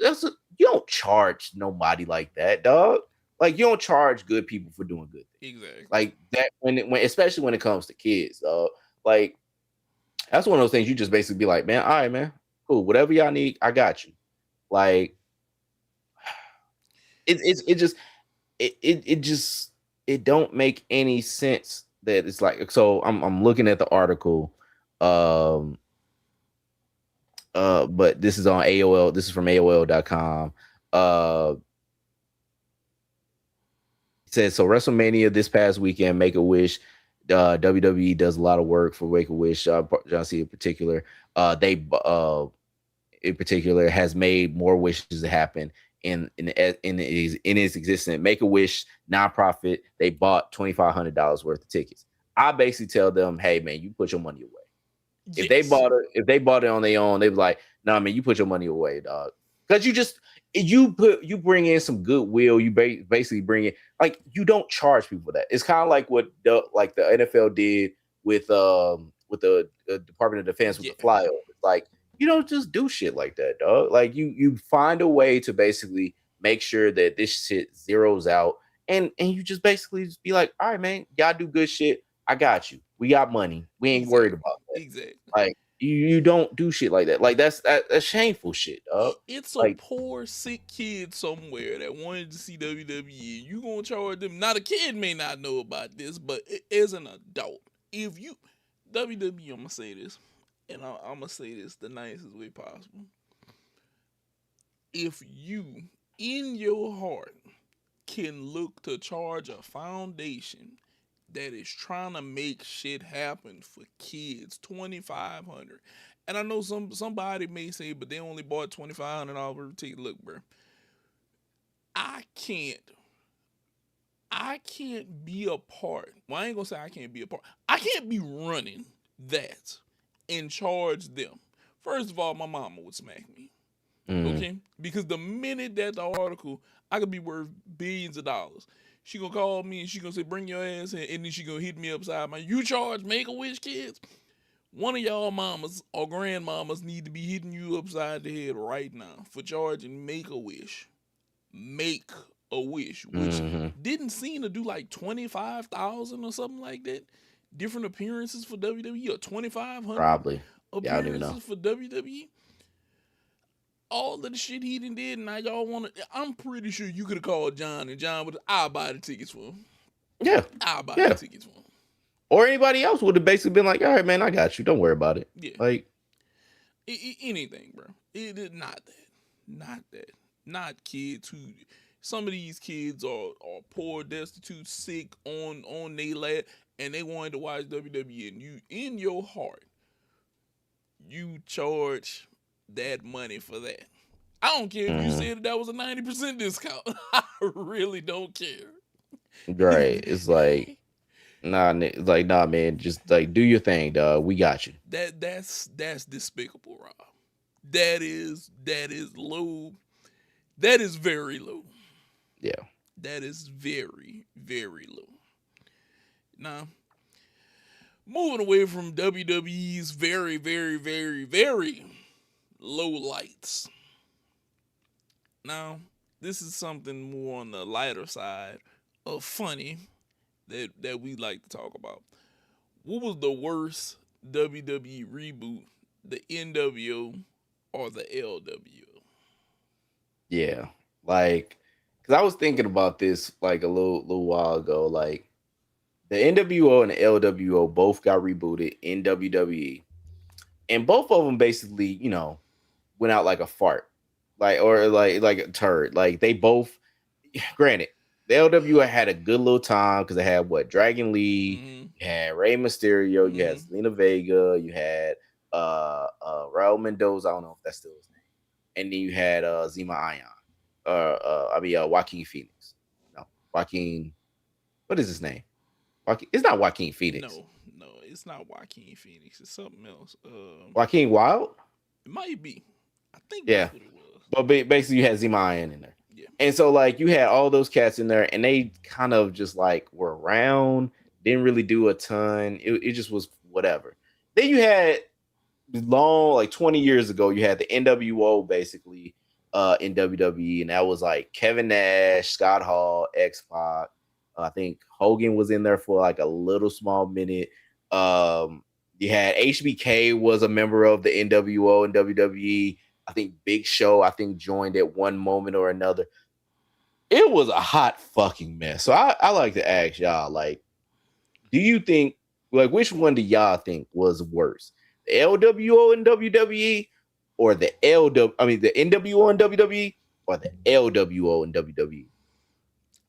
S2: don't charge nobody like that, dog. Like, you don't charge good people for doing good things.
S1: Exactly.
S2: Like that when especially when it comes to kids, dog. Like, that's one of those things you just basically be like, man, all right, man, cool. Whatever y'all need, I got you. Like, it don't make any sense that it's like. So I'm looking at the article, but this is on AOL. This is from AOL.com. It says, so WrestleMania this past weekend, Make-A-Wish, WWE does a lot of work for Make-A-Wish. John C. in particular, they in particular has made more wishes to happen in its existence. Make-A-Wish nonprofit, they bought $2,500 worth of tickets. I basically tell them, hey man, you put your money away. Yes. If they bought it on their own, they was like, nah man, you put your money away, dog. Because you bring in some goodwill. You basically bring in, like, you don't charge people that. It's kind of like what the NFL did with the Department of Defense with the flyover. Like, you don't just do shit like that, dog. Like, you find a way to basically make sure that this shit zeroes out, and you just basically just be like, all right, man, y'all do good shit. I got you. We got money. We ain't worried about that.
S1: Exactly.
S2: Like, you don't do shit like that. Like, that's shameful shit, dog.
S1: It's a poor, sick kid somewhere that wanted to see WWE. You gonna charge them? Now, the kid may not know about this, but as an adult, if you WWE, I'm gonna say this, and I'm gonna say this the nicest way possible. If you, in your heart, can look to charge a foundation that is trying to make shit happen for kids, $2,500. And I know somebody may say, but they only bought $2,500 worth of ticket. Look, bro, I can't be a part. Well, I ain't gonna say I can't be a part. I can't be running that and charge them. First of all, my mama would smack me. Okay? Because the minute that the article, I could be worth billions of dollars. She gonna call me and she gonna say, bring your ass in, and then she gonna hit me upside my, you charge Make-A-Wish kids? One of y'all mamas or grandmamas need to be hitting you upside the head right now for charging Make-A-Wish. Make-A-Wish, which didn't seem to do like 25,000 or something like that. Different appearances for WWE, or 2,500
S2: probably
S1: appearances for WWE. All of the shit he done did, now y'all want to. I'm pretty sure you could have called John, and John would. I'll buy the tickets for him.
S2: Yeah,
S1: I'll buy the tickets for him.
S2: or anybody else would have basically been like, all right, man, I got you. Don't worry about it.
S1: Yeah.
S2: Like
S1: Anything, bro. It is not that. Not that. Not kids who. Some of these kids are poor, destitute, sick on their lap, and they wanted to watch WWE, and you in your heart, you charge that money for that. I don't care if you said that was a 90% discount. I really don't care.
S2: right. It's like nah, nah, man. Just like do your thing, dog. We got you.
S1: That's despicable, Rob. That is low. That is very low.
S2: Yeah.
S1: That is very, very low. Now, moving away from WWE's very, very, very, very low lights. Now, this is something more on the lighter side of funny that we like to talk about. What was the worst WWE reboot, the NWO or the LWO?
S2: Yeah. Like, because I was thinking about this like a little while ago. Like, the NWO and the LWO both got rebooted in WWE, and both of them basically, went out like a fart, or like a turd. Like they both, granted, the LWO had a good little time because they had Dragon Lee, you had Rey Mysterio, you had Selena Vega, you had Raul Mendoza. I don't know if that's still his name, and then you had Zima Ion, Joaquin Phoenix. No, Joaquin. What is his name? It's not Joaquin Phoenix.
S1: No, it's not Joaquin Phoenix. It's something else.
S2: Joaquin Wild?
S1: It might be. I think
S2: that's what it was. But basically, you had Zima Ion in there.
S1: Yeah.
S2: And so, like, you had all those cats in there, and they kind of just, like, were around, didn't really do a ton. It just was whatever. Then you had long, like, 20 years ago, you had the NWO, basically, in WWE, and that was, like, Kevin Nash, Scott Hall, X-Pac. I think Hogan was in there for like a little small minute. You had HBK was a member of the NWO and WWE. I think Big Show, joined at one moment or another. It was a hot fucking mess. So I like to ask y'all, like, do you think, like, which one do y'all think was worse? The LWO and WWE or the the NWO and WWE or the LWO and WWE?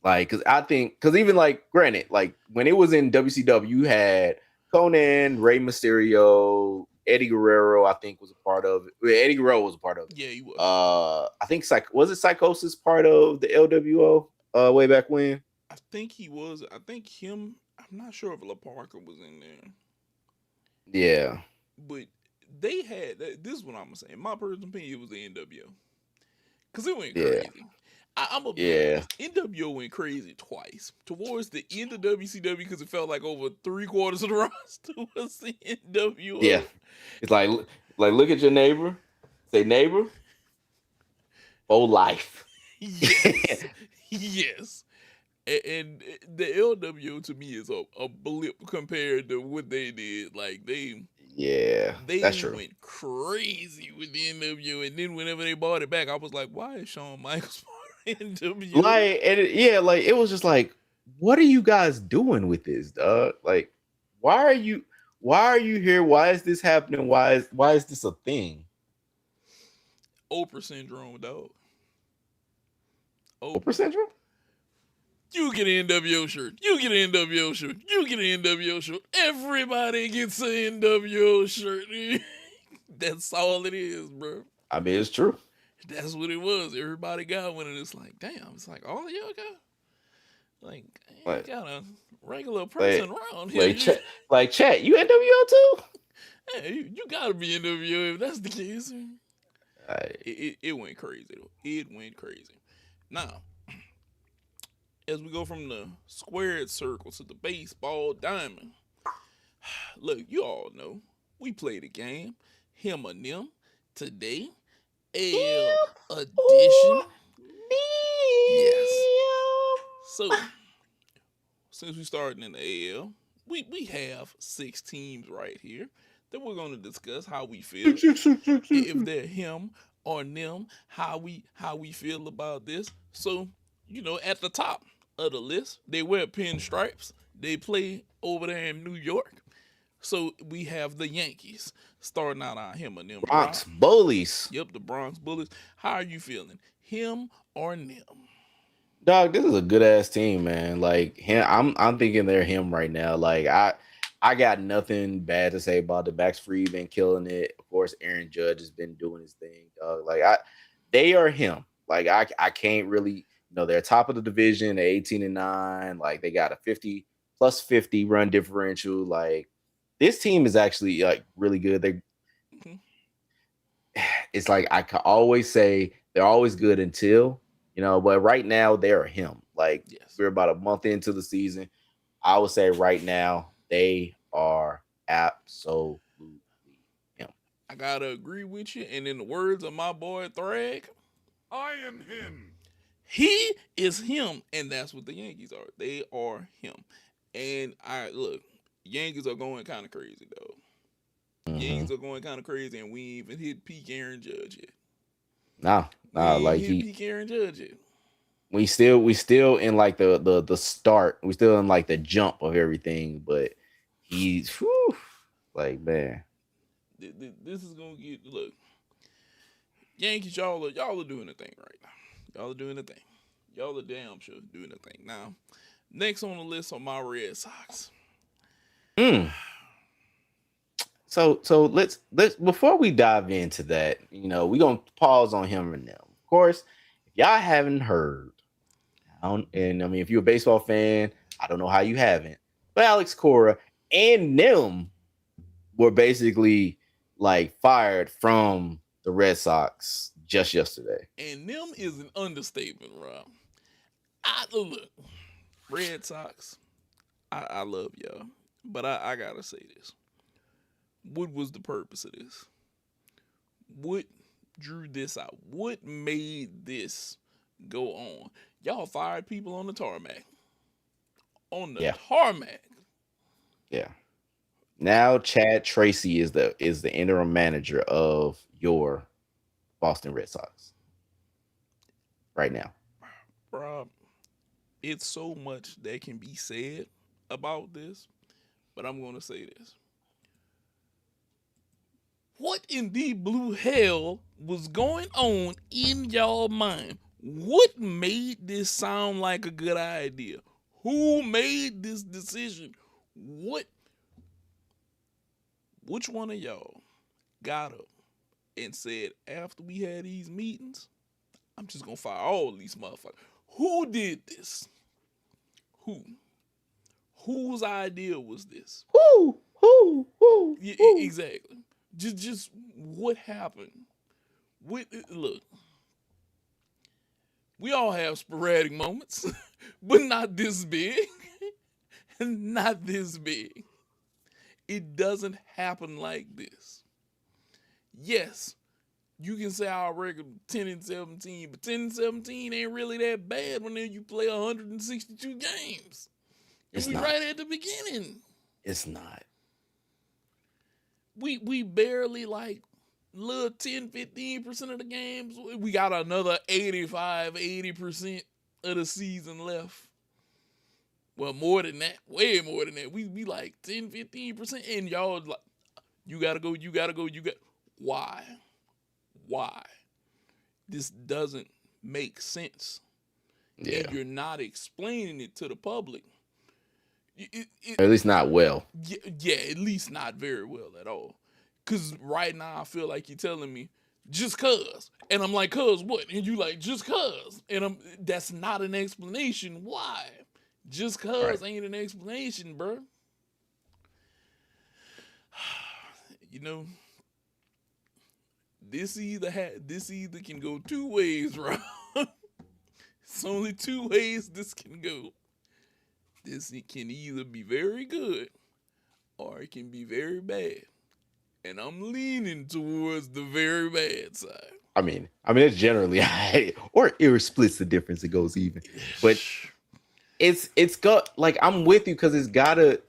S2: Like, because even like, granted, like when it was in WCW, you had Conan, Rey Mysterio, Eddie Guerrero. I think was a part of it. Eddie Guerrero was a part of it.
S1: Yeah, he was.
S2: I think was it Psychosis part of the LWO? Way back when.
S1: I think he was. I think him. I'm not sure if La Parker was in there.
S2: Yeah,
S1: but they had. This is what I'm gonna say. In my personal opinion, it was the NWO because it went crazy. I'm a NWO went crazy twice. Towards the end of WCW because it felt like over 3/4 of the roster was the NWO.
S2: Yeah, it's like look at your neighbor, say neighbor, for life.
S1: Yes, yes. And the LWO to me is a blip compared to what they did. Like they
S2: that's true.
S1: Went crazy with the NWO, and then whenever they bought it back, I was like, why is Shawn Michaels? NWO.
S2: Like, it was just like, what are you guys doing with this, dog? Like, why are you here? Why is this happening? Why is this a thing?
S1: Oprah syndrome, dog.
S2: Oprah syndrome?
S1: You get an NWO shirt. You get an NWO shirt. You get an NWO shirt. Everybody gets an NWO shirt. That's all it is, bro.
S2: I mean, it's true.
S1: That's what it was. Everybody got one, and it's like, damn. It's like all of y'all got, like got a regular person around here.
S2: Chat, you NWO too?
S1: Hey, you gotta be NWO if that's the case. It went crazy though. It went crazy. Now, as we go from the squared circle to the baseball diamond, look, you all know we played a game, Him or Nem, today. AL Edition. Yes. So, since we started in the AL, we have 6 teams right here that we're going to discuss how we feel. If they're Him or Nem, how we feel about this. So, at the top of the list, they wear pinstripes. They play over there in New York. So we have the Yankees starting out on him and them.
S2: Bronx Bullies.
S1: Yep, the Bronx Bullies. How are you feeling? Him or them?
S2: Dog, this is a good ass team, man. Like him, I'm thinking they're him right now. Like I got nothing bad to say about the Max Fried been killing it. Of course, Aaron Judge has been doing his thing, dog. Like they are him. Like I can't really, they're top of the division, they're 18-9. Like they got a 50 plus 50 run differential. Like this team is actually like really good. It's like I can always say they're always good until, but right now they're him. Like we're about a month into the season. I would say right now they are absolutely him.
S1: I gotta agree with you. And in the words of my boy Thrag,
S3: I am him.
S1: He is him, and that's what the Yankees are. They are him. And Yankees are going kind of crazy though. Yankees are going kind of crazy, and we ain't even hit peak Aaron Judge yet.
S2: Nah, like
S1: peak Aaron Judge yet.
S2: We still in like the start. We still in like the jump of everything, but he's like, man.
S1: This is gonna get Yankees. Y'all are doing the thing right now. Y'all are doing the thing. Y'all are damn sure doing the thing. Now, next on the list are my Red Sox.
S2: So let's before we dive into that, we're gonna pause on him and them. Of course, if y'all haven't heard, if you're a baseball fan, I don't know how you haven't, but Alex Cora and them were basically like fired from the Red Sox just yesterday.
S1: And them is an understatement, Rob. Look, Red Sox, I love y'all, but I gotta say this. What was the purpose of this? What drew this out? What made this go on? Y'all fired people on the tarmac. Tarmac.
S2: Yeah. Now Chad Tracy is the interim manager of your Boston Red Sox. Right now.
S1: Rob, it's so much that can be said about this, but I'm going to say this. What in the blue hell was going on in y'all mind? What made this sound like a good idea? Who made this decision? Which one of y'all got up and said, after we had these meetings, I'm just going to fire all these motherfuckers? Who did this? Who? Whose idea was this?
S2: Who?
S1: Yeah, exactly. Just what happened? Look, we all have sporadic moments, but not this big. Not this big. It doesn't happen like this. Yes, you can say our record 10-17, but 10-17 ain't really that bad when you play 162 games.
S2: It's
S1: we
S2: not.
S1: Right at the beginning.
S2: It's not.
S1: We barely like little 10-15% of the games. We got another 85-80% of the season left. Well, more than that. Way more than that. We like 10-15%. And y'all like, you gotta go. Why? This doesn't make sense.
S2: Yeah.
S1: And you're not explaining it to the public.
S2: At least not well.
S1: Yeah, at least not very well at all. Because right now I feel like you're telling me, just cuz. And I'm like, cuz what? And you like, just cuz. And that's not an explanation. Why? Just cuz ain't an explanation, bro. This either can go two ways, Rob. It's only two ways this can go. It can either be very good or it can be very bad. And I'm leaning towards the very bad side.
S2: I mean, it's generally or it splits the difference. It goes even. But it's got, like, I'm with you because it's gotta,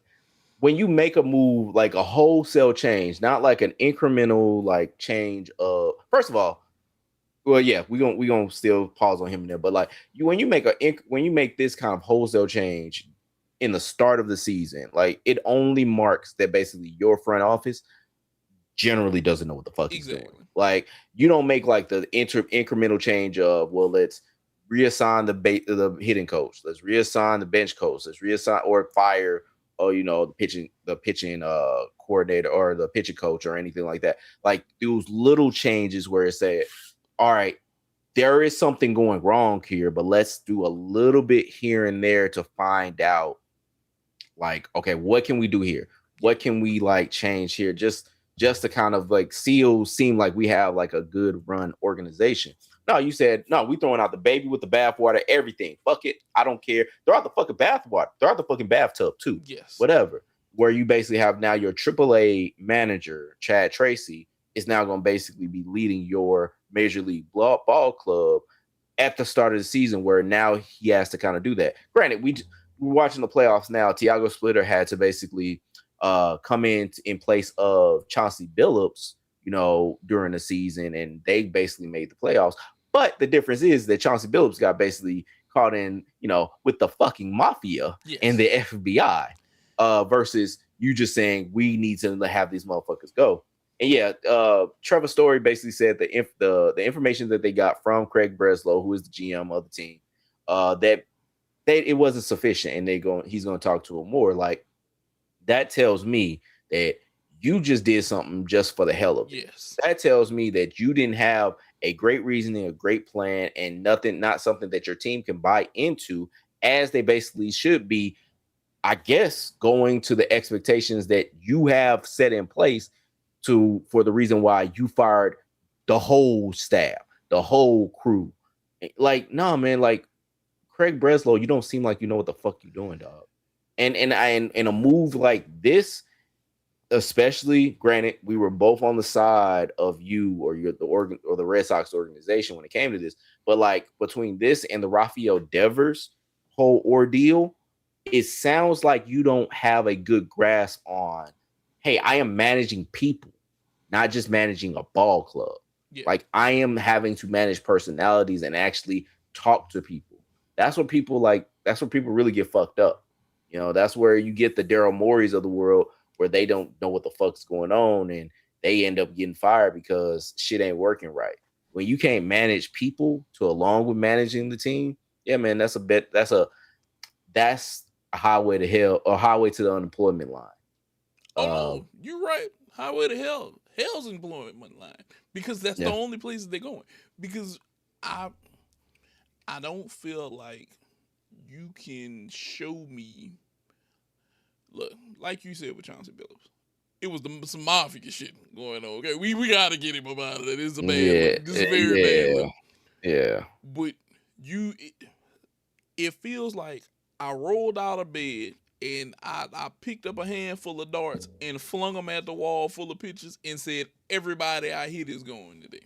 S2: when you make a move, like a wholesale change, not like an incremental like change of, first of all, well, yeah, we gonna still pause on him there, but like when you make this kind of wholesale change in the start of the season. Like, it only marks that basically your front office generally doesn't know what the fuck he's doing. Like, you don't make like the incremental change of, well, let's reassign the hitting coach, let's reassign the bench coach, let's reassign or fire, or the pitching coordinator or the pitching coach or anything like that. Like, those little changes where it said, all right, there is something going wrong here, but let's do a little bit here and there to find out, like, okay, what can we do here? What can we like change here? Just to kind of like seem like we have like a good run organization. No, you said, no, we throwing out the baby with the bathwater, everything. Fuck it. I don't care. Throw out the fucking bathwater. Throw out the fucking bathtub too.
S1: Yes.
S2: Whatever. Where you basically have now your AAA manager, Chad Tracy, is now going to basically be leading your Major League ball club at the start of the season, where now he has to kind of do that. Granted, we're watching the playoffs now. Tiago Splitter had to basically come in place of Chauncey Billups, during the season, and they basically made the playoffs. But the difference is that Chauncey Billups got basically caught in, with the fucking mafia and the FBI, versus you just saying we need to have these motherfuckers go. And yeah, Trevor Story basically said the information that they got from Craig Breslow, who is the GM of the team, that it wasn't sufficient, and he's going to talk to him more. Like, that tells me that you just did something just for the hell of it.
S1: Yes.
S2: That tells me that you didn't have a great reasoning, a great plan, and not something that your team can buy into, as they basically should be, I guess, going to the expectations that you have set in place for the reason why you fired the whole staff, the whole crew. Like, no, man, like, Craig Breslow, you don't seem like you know what the fuck you're doing, dog. And a move like this, especially, granted, we were both on the side of you or the Red Sox organization when it came to this, but like, between this and the Rafael Devers whole ordeal, it sounds like you don't have a good grasp on, hey, I am managing people, not just managing a ball club. Yeah. Like, I am having to manage personalities and actually talk to people. That's what people really get fucked up. That's where you get the Daryl Morey's of the world, where they don't know what the fuck's going on and they end up getting fired because shit ain't working right. When you can't manage people along with managing the team, yeah, man, that's a highway to hell, or highway to the unemployment line.
S1: Oh, no, you're right. Highway to hell. Hell's employment line. Because that's the only places they're going. Because I don't feel like you can show me. Look, like you said with Chauncey Billups, it was some mafia shit going on. Okay, we gotta get him about it. It's a bad look. This is very bad look.
S2: Yeah.
S1: But it feels like I rolled out of bed and I picked up a handful of darts and flung them at the wall full of pitches and said, everybody I hit is going today.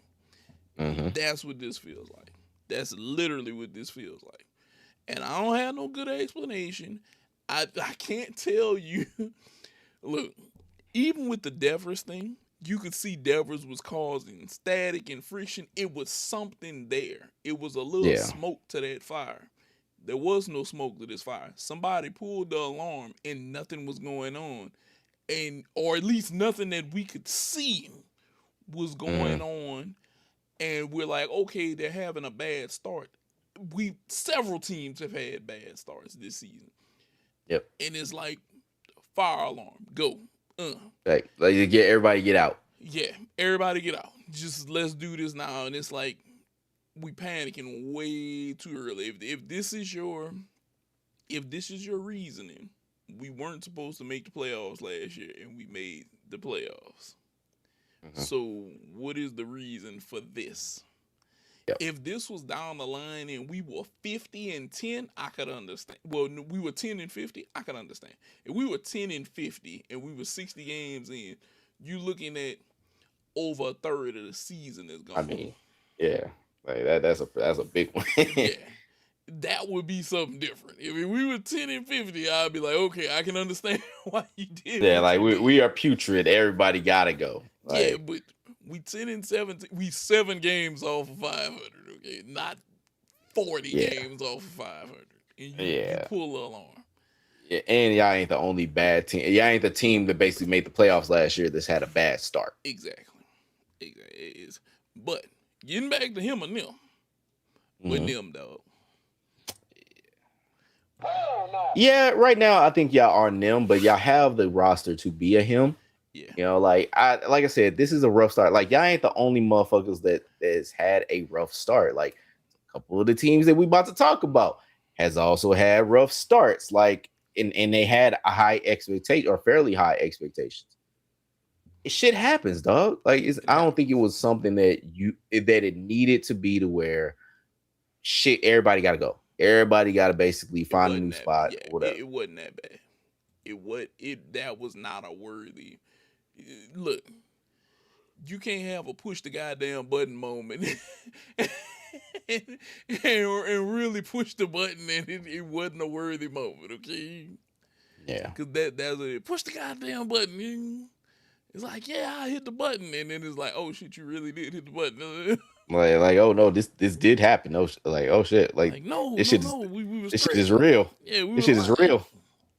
S1: Mm-hmm. That's what this feels like. That's literally what this feels like. And I don't have no good explanation. I can't tell you. Look, even with the Devers thing, you could see Devers was causing static and friction. It was something there. It was a little smoke to that fire. There was no smoke to this fire. Somebody pulled the alarm and nothing was going on. Or at least nothing that we could see was going on. And we're like, okay, they're having a bad start. Several teams have had bad starts this season.
S2: Yep.
S1: And it's like, fire alarm, go.
S2: Like everybody get out.
S1: Yeah, everybody get out. Just let's do this now. And it's like, we panicking way too early. If this is your reasoning, we weren't supposed to make the playoffs last year, and we made the playoffs. Mm-hmm. So what is the reason for this? Yep. If this was down the line and we were 50-10, I could understand. Well, we were 10-50, I could understand. If we were 10-50 and we were 60 games in, you looking at over a third of the season is gone.
S2: I mean, yeah, like that's a big one.
S1: Yeah, that would be something different. If we were 10-50, I'd be like, okay, I can understand why you did.
S2: Yeah, like we are putrid. Everybody gotta go. Like,
S1: yeah, but we 10-17. We 7 games off of 500. Okay, not 40 games off of 500. And you pull the alarm.
S2: Yeah, and y'all ain't the only bad team. Y'all ain't the team that basically made the playoffs last year that's had a bad start.
S1: Exactly. Exactly. It is. But getting back to him or them, with
S2: Mhm.
S1: them, dog.
S2: Yeah, right now I think y'all are them, but y'all have the roster to be a him.
S1: Yeah.
S2: Like I said, this is a rough start. Like y'all ain't the only motherfuckers that has had a rough start. Like a couple of the teams that we about to talk about has also had rough starts. Like and they had a high expectation or fairly high expectations. Shit happens, dog.
S1: It
S2: I don't think it
S1: happens.
S2: was something that it needed to be to where shit. Everybody got to go. Everybody got to basically
S1: It
S2: find a
S1: wasn't
S2: new
S1: that.
S2: spot
S1: Yeah.
S2: or whatever.
S1: It wasn't that bad. That was not a worthy. Look, you can't have a push the goddamn button moment and, and really push the button and it wasn't a worthy moment, okay?
S2: Yeah.
S1: Because that's it. Push the goddamn button. It's like, yeah, I hit the button. And then it's like, oh shit, you really did hit the button.
S2: Oh no, this did happen. Oh shit,
S1: Like, no,
S2: this
S1: no,
S2: shit is
S1: no. We were
S2: this shit
S1: straight.
S2: is real.
S1: Yeah, we
S2: This
S1: were
S2: shit is
S1: lying.
S2: real.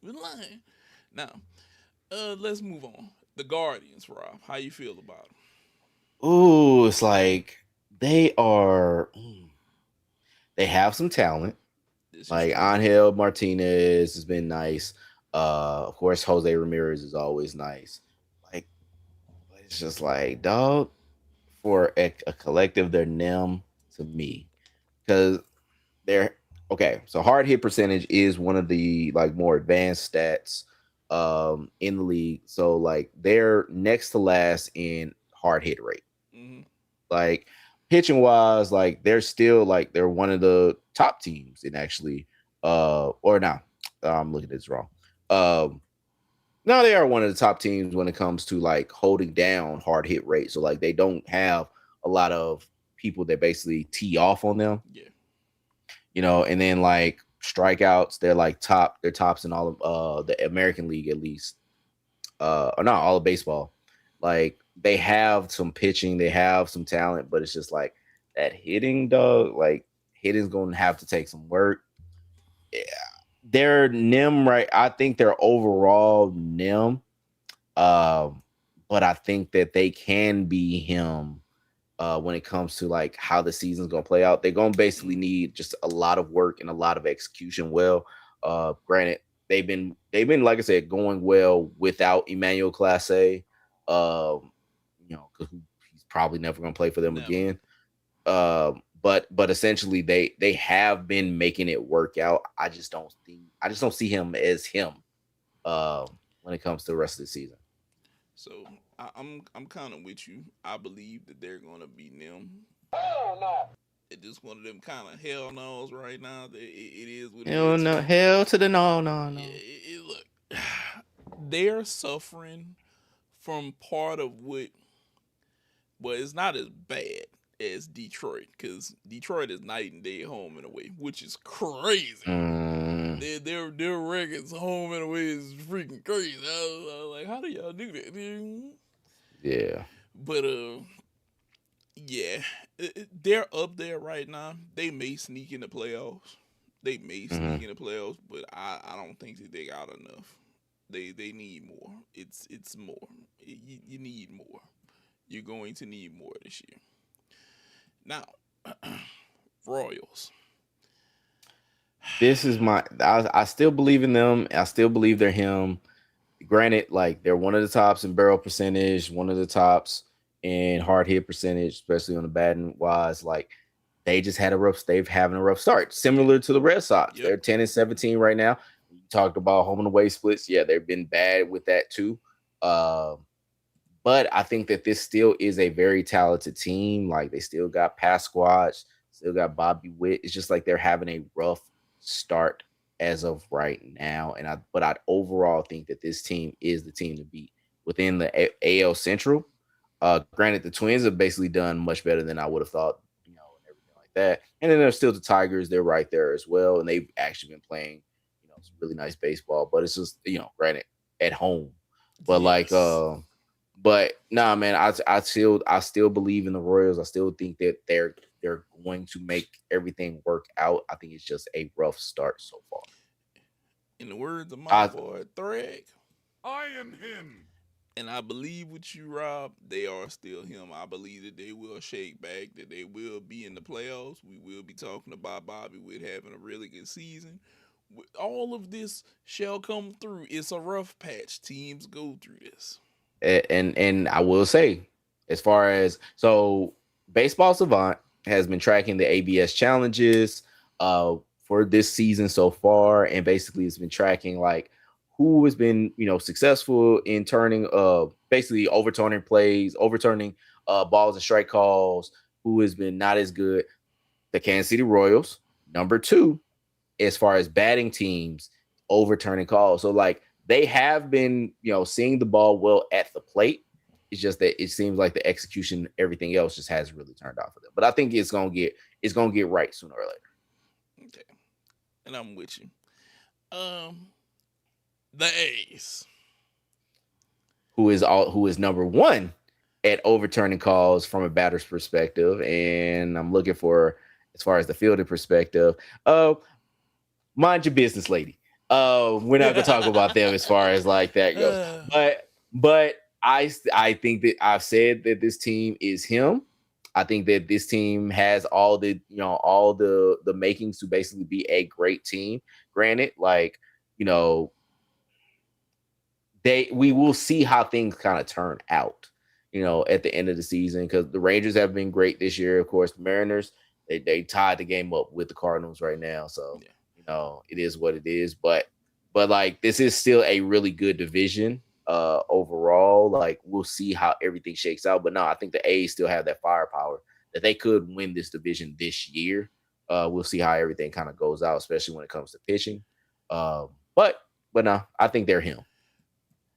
S1: We were lying. Now, let's move on. The Guardians, Rob. How you feel about them?
S2: Ooh, it's like they are. They have some talent.
S1: This is
S2: Like
S1: true.
S2: Angel Martinez has been nice. Of course, Jose Ramirez is always nice. Like it's just like dog for a collective. They're them to me because they're okay. So hard hit percentage is one of the like more advanced stats in the league. So like they're next to last in hard hit rate.
S1: Mm-hmm.
S2: Like pitching wise, like they're still like they're one of the top teams in actually or now I'm looking at this wrong. No, they are one of the top teams when it comes to like holding down hard hit rate. So like they don't have a lot of people that basically tee off on them,
S1: Yeah.
S2: and then like strikeouts, they're tops in all of the American League at least. Or not all of baseball. Like they have some pitching, they have some talent, but it's just like that hitting, dog. Like hitting's gonna have to take some work. Yeah. They're NIM, right? I think they're overall NIM. Um, but I think that they can be him when it comes to like how the season's gonna play out. They're gonna basically need just a lot of work and a lot of execution. Well, granted, they've been like I said, going well without Emmanuel Clase. Because he's probably never gonna play for them
S1: Never.
S2: again. But essentially they have been making it work out. I just don't see him as him when it comes to the rest of the season.
S1: So I'm kind of with you. I believe that they're gonna beat them. It's just one of them kind of hell knows right now. It is what it
S2: Hell
S1: is.
S2: no, hell to the no, no, no.
S1: Yeah, look, they're suffering from part of what. Well, it's not as bad as Detroit because Detroit is night and day home and away, which is crazy.
S2: Mm,
S1: Their records home and away is freaking crazy. I was like, how do y'all do that?
S2: yeah.
S1: But yeah, they're up there right now. They may sneak in the playoffs. They may
S2: Hmm.
S1: sneak in the playoffs, but I don't think that they got enough. They need more. It's more. You need more. You're going to need more this year. Now, Royals.
S2: This is I still believe in them. I still believe they're him. Granted, like they're one of the tops in barrel percentage, one of the tops in hard hit percentage, especially on the batting wise. Like they've having a rough start,
S1: Yeah.
S2: similar to the Red Sox.
S1: Yep.
S2: They're 10-17 right now. You talked about home and away splits. Yeah, they've been bad with that too. Um, but I think that this still is a very talented team. Like they still got Pasquatch, still got Bobby Witt. It's just like they're having a rough start as of right now. But I'd overall think that this team is the team to beat within the AL Central. Granted, the Twins have basically done much better than I would have thought, and everything like that. And then there's still the Tigers; they're right there as well, and they've actually been playing, some really nice baseball. But it's just, granted at home, but
S1: Yes.
S2: but nah, man, I still believe in the Royals. I still think that they're going to make everything work out. I think it's just a rough start so far.
S1: In the words of my
S2: I
S1: boy Thrag,
S3: I am him.
S1: and I believe with you, Rob, they are still him. I believe that they will shake back, that they will be in the playoffs. We will be talking about Bobby with having a really good season. All of this shall come through. It's a rough patch. Teams go through this.
S2: and I will say, as far as Baseball Savant has been tracking the ABS challenges for this season so far, and basically it's been tracking like who has been successful in turning basically overturning plays, overturning balls and strike calls, who has been not as good. The Kansas City Royals, number 2, as far as batting teams overturning calls. So like they have been, seeing the ball well at the plate. It's just that it seems like the execution, everything else just hasn't really turned out for them. But I think it's gonna get right sooner or later.
S1: Okay. And I'm with you. The A's.
S2: Who is number 1 at overturning calls from a batter's perspective, and I'm looking for as far as the fielding perspective. Mind your business, lady. We're not gonna talk about them as far as like that goes. But I think that I've said that this team is him. I think that this team has all the makings to basically be a great team. Granted, like we will see how things kind of turn out, at the end of the season, because the Rangers have been great this year. Of course, the Mariners, they tied the game up with the Cardinals right now. So, it is what it is. But like, this is still a really good division overall. Like, we'll see how everything shakes out. But no, I think the A's still have that firepower that they could win this division this year. We'll see how everything kind of goes out, especially when it comes to pitching. But no, I think they're him.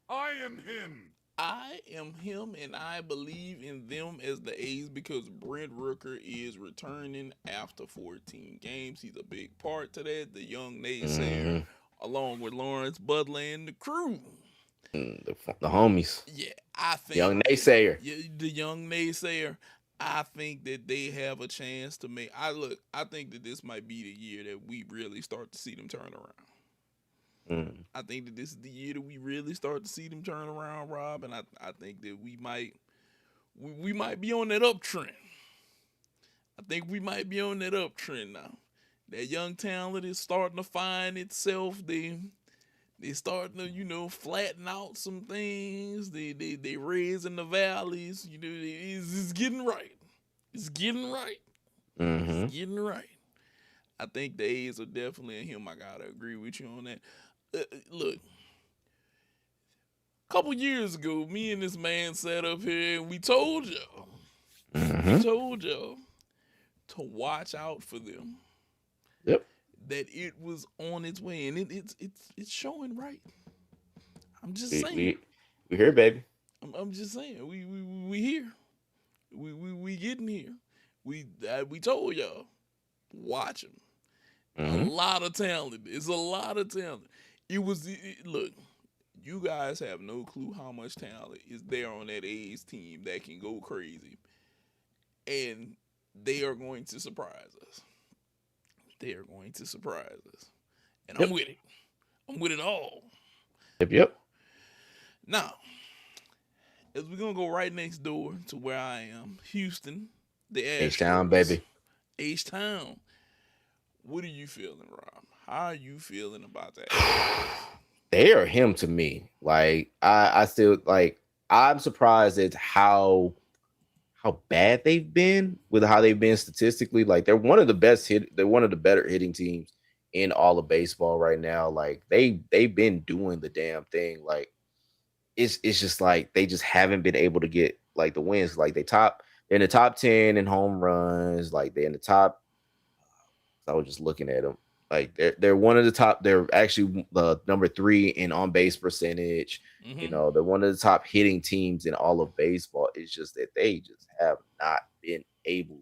S3: I am him.
S1: I am him, and I believe in them as the A's because Brent Rooker is returning after 14 games. He's a big part to that. The young naysayer, along with Lawrence Butler and the crew.
S2: The homies.
S1: Yeah, I think
S2: young naysayer.
S1: The young naysayer. I think that they have a chance to make. I think that this might be the year that we really start to see them turn around. I think that this is the year that we really start to see them turn around, Rob, and I think that we might be on that uptrend. I think we might be on that uptrend now. That young talent is starting to find itself. They starting to flatten out some things. They raising the valleys. It's getting right. It's getting right. It's getting right. I think the A's are definitely in him. I gotta agree with you on that. Look, a couple years ago, me and this man sat up here and we told y'all, to watch out for them.
S2: Yep.
S1: That it was on its way, and it's showing right. I'm just saying.
S2: We here, baby.
S1: I'm just saying. We here. We getting here. We told y'all, watch them. A lot of talent. It's a lot of talent. Look, you guys have no clue how much talent is there on that A's team that can go crazy. And they are going to surprise us. They are going to surprise us. And I'm with it. I'm with it all.
S2: Yep.
S1: Now, as we're going to go right next door to where I am, Houston, the Astros.
S2: H-Town, baby.
S1: H-Town. What are you feeling, Rob? How are you feeling about that?
S2: They are him to me. Like, I still like. I'm surprised at how bad they've been with how they've been statistically. Like, they're one of the they're one of the better hitting teams in all of baseball right now. Like, they've been doing the damn thing. Like, it's just like they just haven't been able to get like the wins. Like, they're in the top 10 in home runs. Like, they're in the top. I was just looking at them. Like, they're one of the top. They're actually number 3 in on base percentage. They're one of the top hitting teams in all of baseball. It's just that they just have not been able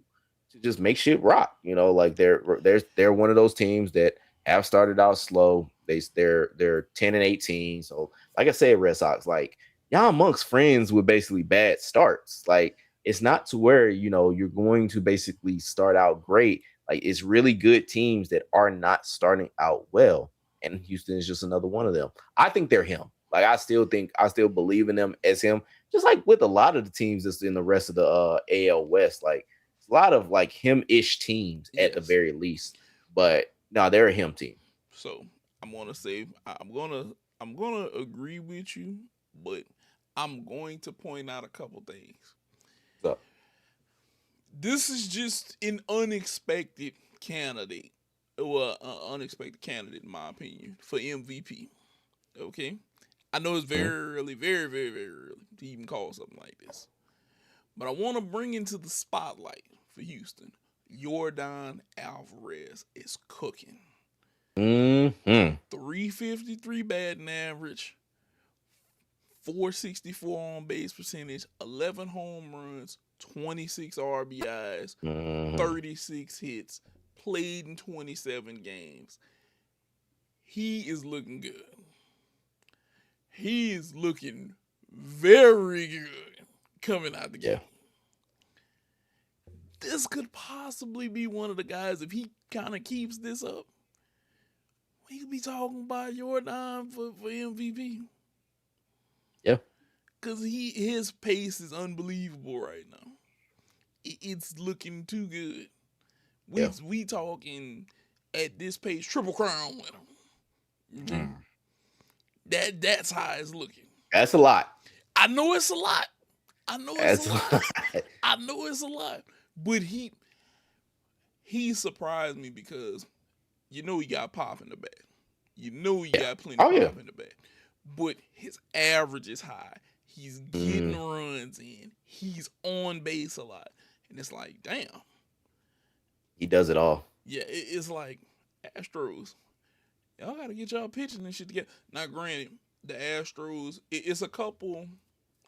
S2: to just make shit rock. Like they're one of those teams that have started out slow. They're 10-18. So like I said, Red Sox, like, y'all amongst friends with basically bad starts. Like, it's not to where you're going to basically start out great. Like, it's really good teams that are not starting out well. and Houston is just another one of them. I think they're him. Like I still believe in them as him. Just like with a lot of the teams that's in the rest of the AL West, like it's a lot of like him-ish teams at the very least. But no, they're a him team.
S1: So I'm gonna agree with you, but I'm going to point out a couple things.
S2: What's up?
S1: This is just an unexpected candidate. Well, unexpected candidate in my opinion for MVP. Okay, I know it's very early, very, very, very early to even call something like this, but I want to bring into the spotlight for Houston. Yordan Alvarez is cooking. 353 batting average, 464 on base percentage, 11 home runs, 26 RBIs, 36 hits, played in 27 games. He is looking good. He is looking very good coming out the game. This could possibly be one of the guys, if he kind of keeps this up, we could be talking about Yordan for MVP.
S2: Yeah.
S1: Because his pace is unbelievable right now. It's looking too good. We talking at this pace, Triple Crown winner. That's how it's looking.
S2: That's a lot.
S1: I know it's a lot. I know it's a lot. But he surprised me because he got pop in the bat. He got plenty of pop in the bat. But his average is high. He's getting runs in. He's on base a lot. And it's like, damn.
S2: He does it all.
S1: Yeah, it's like Astros. Y'all got to get y'all pitching and shit together. Now, granted, the Astros, it's a couple,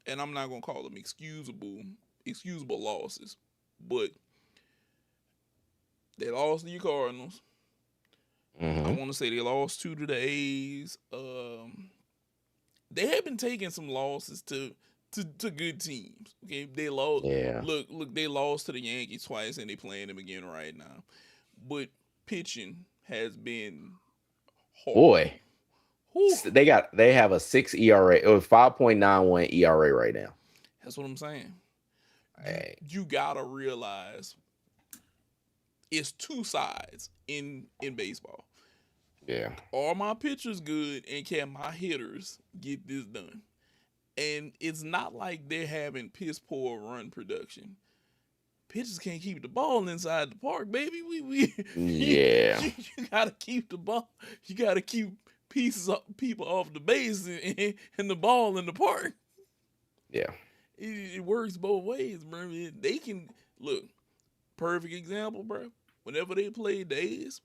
S1: and I'm not going to call them excusable losses, but they lost to the Cardinals. I want to say they lost 2 to the A's. They have been taking some losses to good teams. Okay, they lost. Yeah. Look, they lost to the Yankees twice, and they playing them again right now. But pitching has been horrible.
S2: Boy, they have a 6 ERA or 5.91 ERA right now.
S1: That's what I'm saying. Hey. You gotta realize it's two sides in baseball.
S2: Yeah.
S1: Are my pitchers good, and can my hitters get this done? And it's not like they're having piss poor run production. Pitchers can't keep the ball inside the park, baby.
S2: Yeah.
S1: You gotta keep the ball. You gotta keep people off the base and the ball in the park.
S2: Yeah.
S1: It works both ways, bro. They can look. Perfect example, bro. Whenever they played the A's,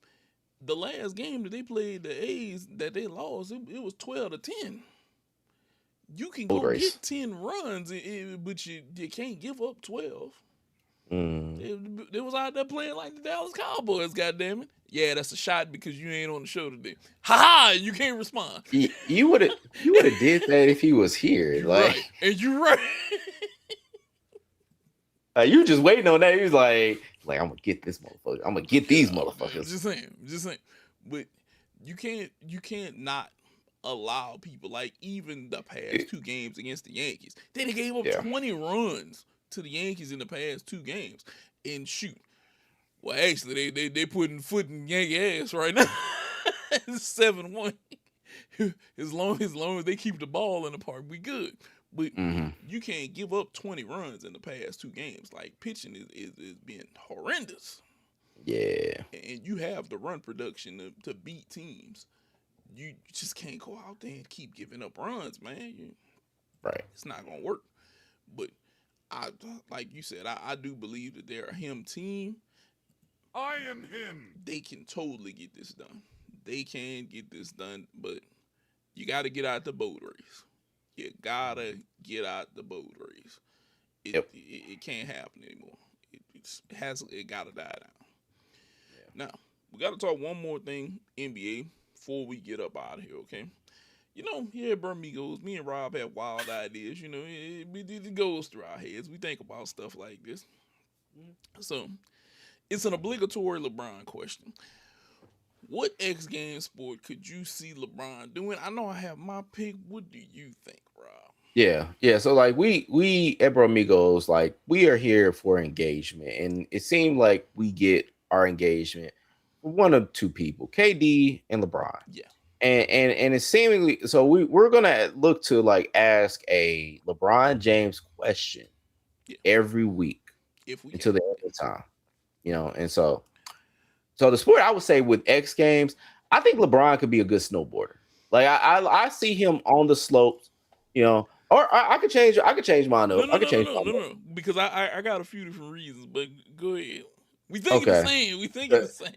S1: the last game that they played the A's that they lost, it was 12-10. You can go get 10 runs, but you can't give up 12. They was out there playing like the Dallas Cowboys, goddammit. Yeah, that's a shot because you ain't on the show today. Ha! You can't respond.
S2: You would have did that if he was here.
S1: Right. And you're right.
S2: You just waiting on that. He was like, I'm gonna get this motherfucker. I'm gonna get these motherfuckers.
S1: Just saying. But you can't not allow people, like even the past 2 games against the Yankees. They gave up 20 runs to the Yankees in the past 2 games. And shoot. Well, actually, they putting foot in Yankee ass right now. It's 7-1. As long as they keep the ball in the park, we good. But you can't give up 20 runs in the past 2 games. Like, pitching is being horrendous.
S2: Yeah.
S1: And you have the run production to beat teams. You just can't go out there and keep giving up runs, man.
S2: Right.
S1: It's not going to work. But, like you said, I do believe that they're a him team.
S3: I am him.
S1: They can totally get this done. They can get this done, but you got to get out the boat race. You gotta get out the boat race. It can't happen anymore. It gotta die down. Yeah. Now we gotta talk one more thing, NBA, before we get up out of here. Okay. Here at Brah Migos, me and Rob have wild ideas. It goes through our heads. We think about stuff like this. So it's an obligatory LeBron question. What X Games sport could you see LeBron doing? I know I have my pick. What do you think, Rob?
S2: Yeah. So like we at Brah Migos, like we are here for engagement, and it seemed like we get our engagement from one of two people, KD and LeBron.
S1: Yeah.
S2: And it's seemingly so we're gonna look to like ask a LeBron James question
S1: Yeah.
S2: every week
S1: If we
S2: until
S1: can.
S2: the end of time, and so the sport I would say with X Games, I think LeBron could be a good snowboarder. Like I see him on the slopes, or I could change mine up. I could change mine up.
S1: No. Because I got a few different reasons, but go ahead. We thinking
S2: Okay.
S1: the same. We thinking the same.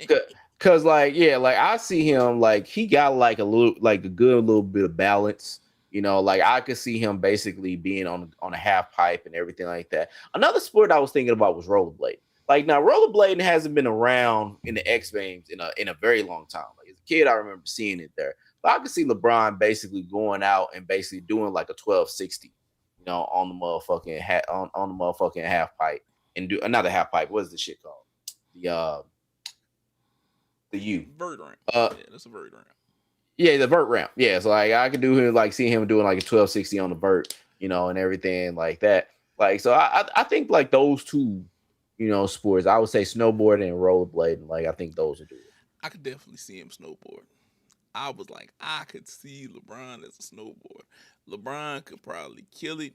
S2: Cause like I see him like he got like a good little bit of balance. Like I could see him basically being on a half pipe and everything like that. Another sport I was thinking about was rollerblading. Like now, rollerblading hasn't been around in the X Games in a very long time. Like as a kid, I remember seeing it there. But I could see LeBron basically going out and basically doing like a 1260, on the motherfucking on the motherfucking half pipe and do another half pipe. What is this shit called? The U.
S1: Vert ramp.
S2: Yeah,
S1: that's a vert ramp.
S2: Yeah, the vert ramp. Yeah, so like I could do him like see him doing like a 1260 on the vert, and everything like that. Like so, I think like those two, sports. I would say snowboarding and rollerblading. Like I think those are do it.
S1: I could definitely see him snowboard. I was like, I could see LeBron as a snowboard. LeBron could probably kill it.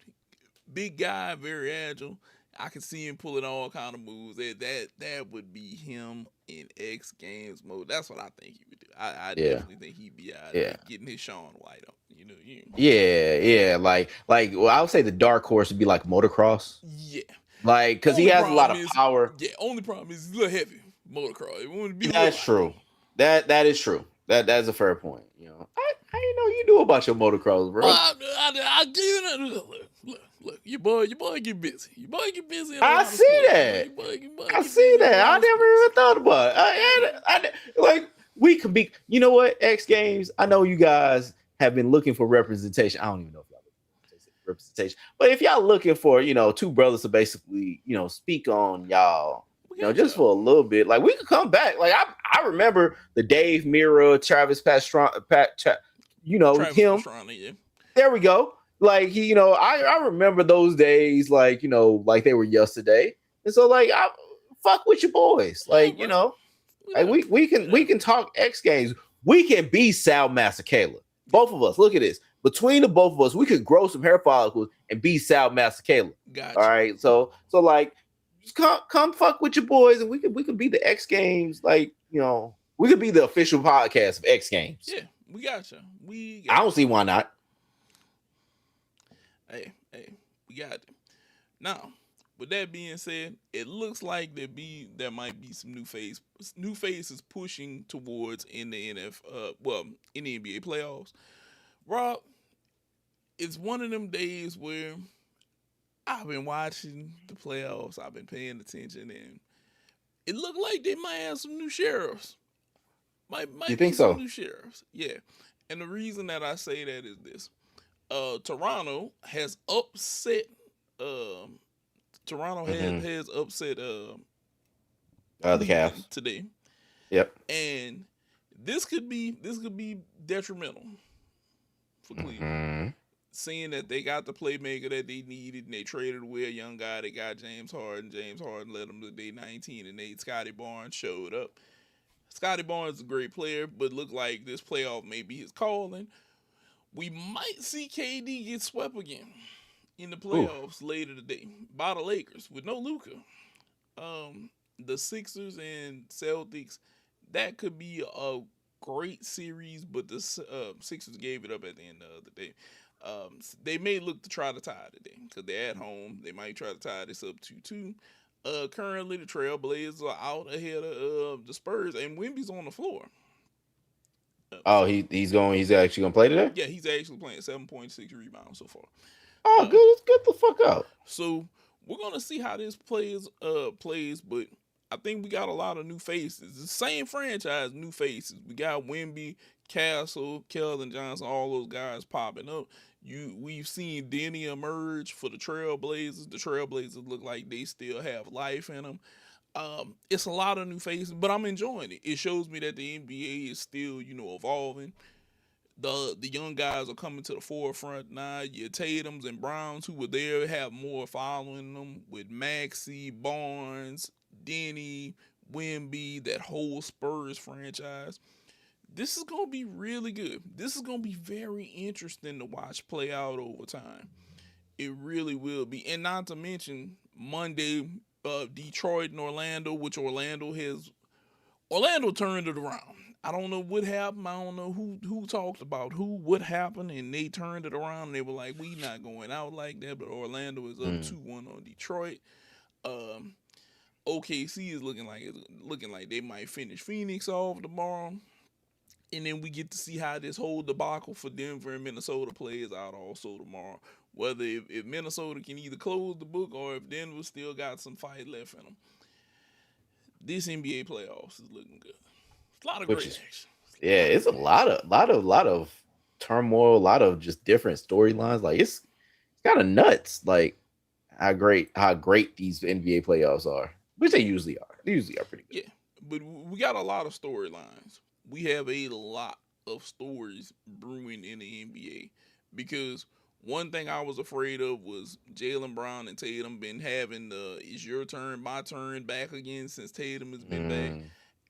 S1: Big guy, very agile. I could see him pulling all kind of moves. That would be him in X Games mode. That's what I think he would do. I definitely think he'd be out there getting his Sean White up.
S2: Yeah. Like well, I would say the dark horse would be like motocross.
S1: Yeah.
S2: Like because he has a lot of power.
S1: Yeah. Only problem is he's a little heavy motocross. It wouldn't be.
S2: That's true. That is true. That's a fair point. I you know a bunch of motocross, bro.
S1: I give it. Look, your boy get busy.
S2: I see that. I see that. I never even thought about it. Like we could be. You know what? X Games. I know you guys have been looking for representation. I don't even know if y'all looking for representation, but if y'all looking for two brothers to basically speak on y'all. Just for a little bit, like we could come back. Like I remember the Dave Mirra, Travis Pastrana, Travis him.
S1: Pastrana, yeah.
S2: There we go. Like I remember those days, like like they were yesterday. And so like I fuck with your boys, like like we can talk X Games. We can be Sal Masakela. Both of us. Look at this. Between the both of us, we could grow some hair follicles and be Sal Masakela.
S1: Gotcha.
S2: All right. So like. Come fuck with your boys, and we could be the X Games, like we could be the official podcast of X Games.
S1: Yeah, we got you.
S2: I don't see why not.
S1: Hey, we got it. Now, with that being said, it looks like there might be some new faces pushing towards in the in the NBA playoffs. Rob, it's one of them days where I've been watching the playoffs. I've been paying attention, and it looked like they might have some new sheriffs. Might
S2: you think so?
S1: New sheriffs, yeah. And the reason that I say that is this: Toronto has upset. Has upset
S2: the Cavs
S1: today.
S2: Yep.
S1: And this could be detrimental for Cleveland.
S2: Mm-hmm.
S1: Seeing that they got the playmaker that they needed and they traded away a young guy, they got James Harden. James Harden led them to day 19 and Scotty Barnes showed up. Scotty Barnes is a great player, but looked like this playoff may be his calling. We might see KD get swept again in the playoffs later today by the Lakers with no Luka. The Sixers and Celtics, that could be a great series, but the Sixers gave it up at the end of the day. They may look to try to tie today because they're at home. They might try to tie this up 2-2. Currently, the Trailblazers are out ahead of the Spurs, and Wemby's on the floor.
S2: He's actually gonna play today?
S1: Yeah, he's actually playing 7.6 rebounds so far.
S2: Oh, good. Let's get the fuck out.
S1: So we're gonna see how this plays, but I think we got a lot of new faces. The same franchise, new faces. We got Wemby, Castle, Keldon Johnson, all those guys popping up. We've seen Denny emerge for the Trailblazers. The Trailblazers look like they still have life in them. It's a lot of new faces, but I'm enjoying it. It shows me that the NBA is still, evolving. The young guys are coming to the forefront now. Your Tatums and Browns who were there have more following them with Maxey, Barnes, Denny, Wemby, that whole Spurs franchise. This is gonna be really good. This is gonna be very interesting to watch play out over time. It really will be, and not to mention Monday, Detroit and Orlando, which Orlando turned it around. I don't know what happened. I don't know who talked about what happened, and they turned it around. And they were like, "We not going out like that." But Orlando is up 2-1 on Detroit. OKC is looking like they might finish Phoenix off tomorrow, and then we get to see how this whole debacle for Denver and Minnesota plays out also tomorrow. Whether if Minnesota can either close the book or if Denver still got some fight left in them. This NBA playoffs is looking good. A lot of great action.
S2: Yeah, it's a lot of turmoil, a lot of just different storylines. Like it's kind of nuts. Like how great these NBA playoffs are, which they usually are. They usually are pretty good.
S1: Yeah, but we got a lot of storylines. We have a lot of stories brewing in the NBA because one thing I was afraid of was Jaylen Brown and Tatum been having the "is your turn, my turn" back again since Tatum has been back.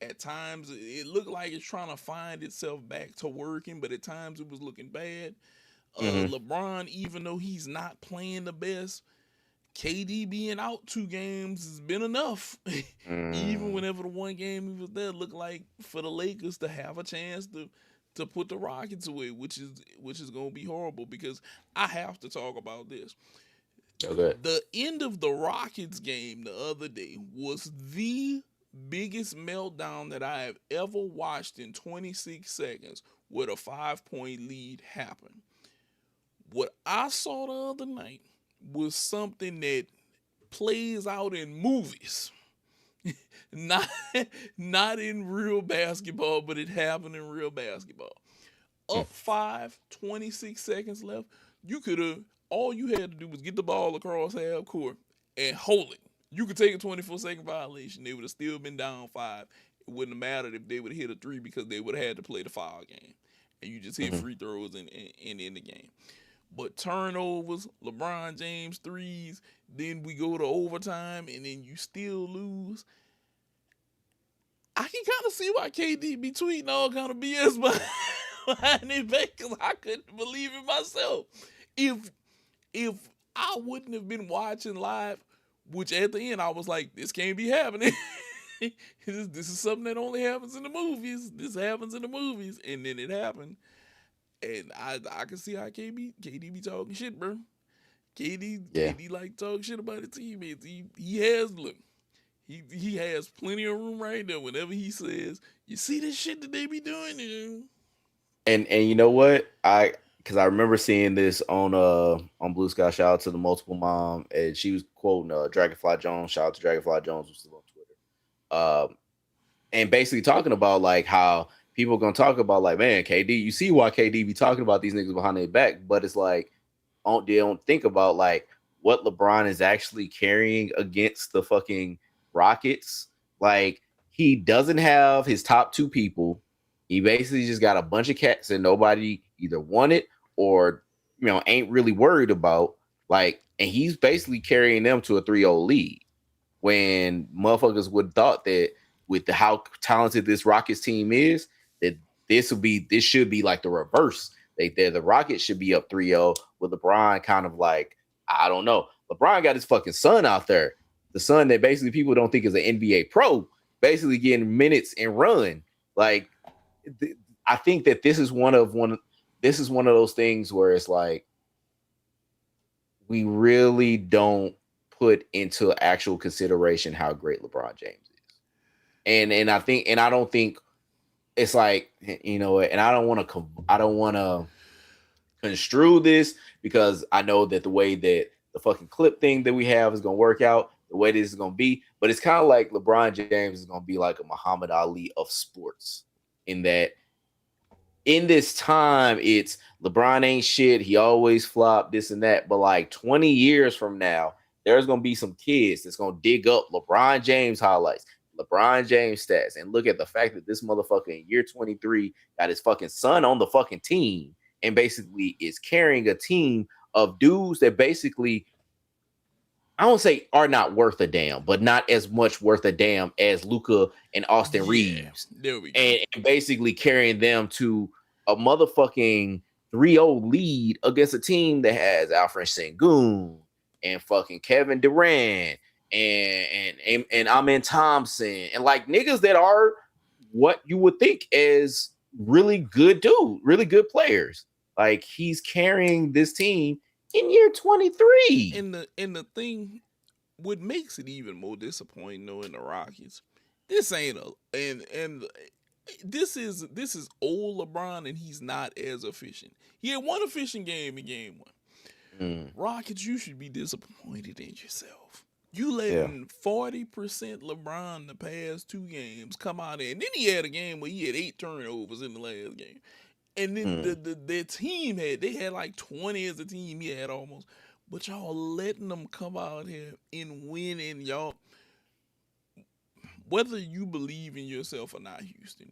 S1: At times, it looked like it's trying to find itself back to working, but at times it was looking bad. LeBron, even though he's not playing the best, KD being out 2 games has been enough. Even whenever the one game he was there, looked like for the Lakers to have a chance to put the Rockets away, which is going to be horrible because I have to talk about this.
S2: Okay.
S1: The end of the Rockets game the other day was the biggest meltdown that I have ever watched in 26 seconds with a 5-point lead happen. What I saw the other night was something that plays out in movies. not in real basketball, but it happened in real basketball. Up 5, 26 seconds left. All you had to do was get the ball across half court and hold it. You could take a 24-second violation. They would have still been down 5. It wouldn't have mattered if they would have hit a 3 because they would have had to play the foul game. And you just hit free throws and end the game. But turnovers, LeBron James threes, then we go to overtime, and then you still lose. I can kind of see why KD be tweeting all kind of BS behind his back because I couldn't believe it myself. If I wouldn't have been watching live, which at the end I was like, this can't be happening. This is something that only happens in the movies. This happens in the movies. And then it happened. And I can see how KD be talking shit, bro. KD like talking shit about his teammates. He has plenty of room right there. Whenever he says, "You see this shit that they be doing,"
S2: and you know what? Because I remember seeing this on Blue Sky. Shout out to the multiple mom, and she was quoting Dragonfly Jones. Shout out to Dragonfly Jones, who's still on Twitter. And basically talking about like how people are gonna talk about like, man, KD. You see why KD be talking about these niggas behind their back, but it's like, they don't think about like what LeBron is actually carrying against the fucking Rockets. Like he doesn't have his top 2 people. He basically just got a bunch of cats that nobody either wanted or ain't really worried about. Like, and he's basically carrying them to a 3-0 lead when motherfuckers would have thought that with how talented this Rockets team is, that this should be like the reverse. The Rockets should be up 3-0 with LeBron kind of like, I don't know. LeBron got his fucking son out there. The son that basically people don't think is an NBA pro, basically getting minutes and run. Like, I think that this is one of those things where it's like we really don't put into actual consideration how great LeBron James is. And I don't think it's like, and I don't want to construe this because I know that the way that the fucking clip thing that we have is going to work out, the way this is going to be, but it's kind of like LeBron James is going to be like a Muhammad Ali of sports in that in this time, it's LeBron ain't shit. He always flopped this and that. But like 20 years from now, there's gonna be some kids that's gonna dig up LeBron James highlights, LeBron James stats, and look at the fact that this motherfucker in year 23 got his fucking son on the fucking team and basically is carrying a team of dudes that basically, I don't say are not worth a damn, but not as much worth a damn as Luka and Austin Reeves.
S1: There we go.
S2: And basically carrying them to a motherfucking 3-0 lead against a team that has Alfred Sengun and fucking Kevin Durant and Amen Thompson and like niggas that are what you would think as really good players. Like he's carrying this team in year 23.
S1: And the thing, what makes it even more disappointing though in the Rockets, this ain't this is old LeBron and he's not as efficient. He had one efficient game in game 1. Rockets, you should be disappointed in yourself. You letting 40% LeBron the past 2 games come out there, and then he had a game where he had 8 turnovers in the last game. And then their team had like 20 as a team. He had almost. But y'all letting them come out here and win, and y'all, whether you believe in yourself or not, Houston,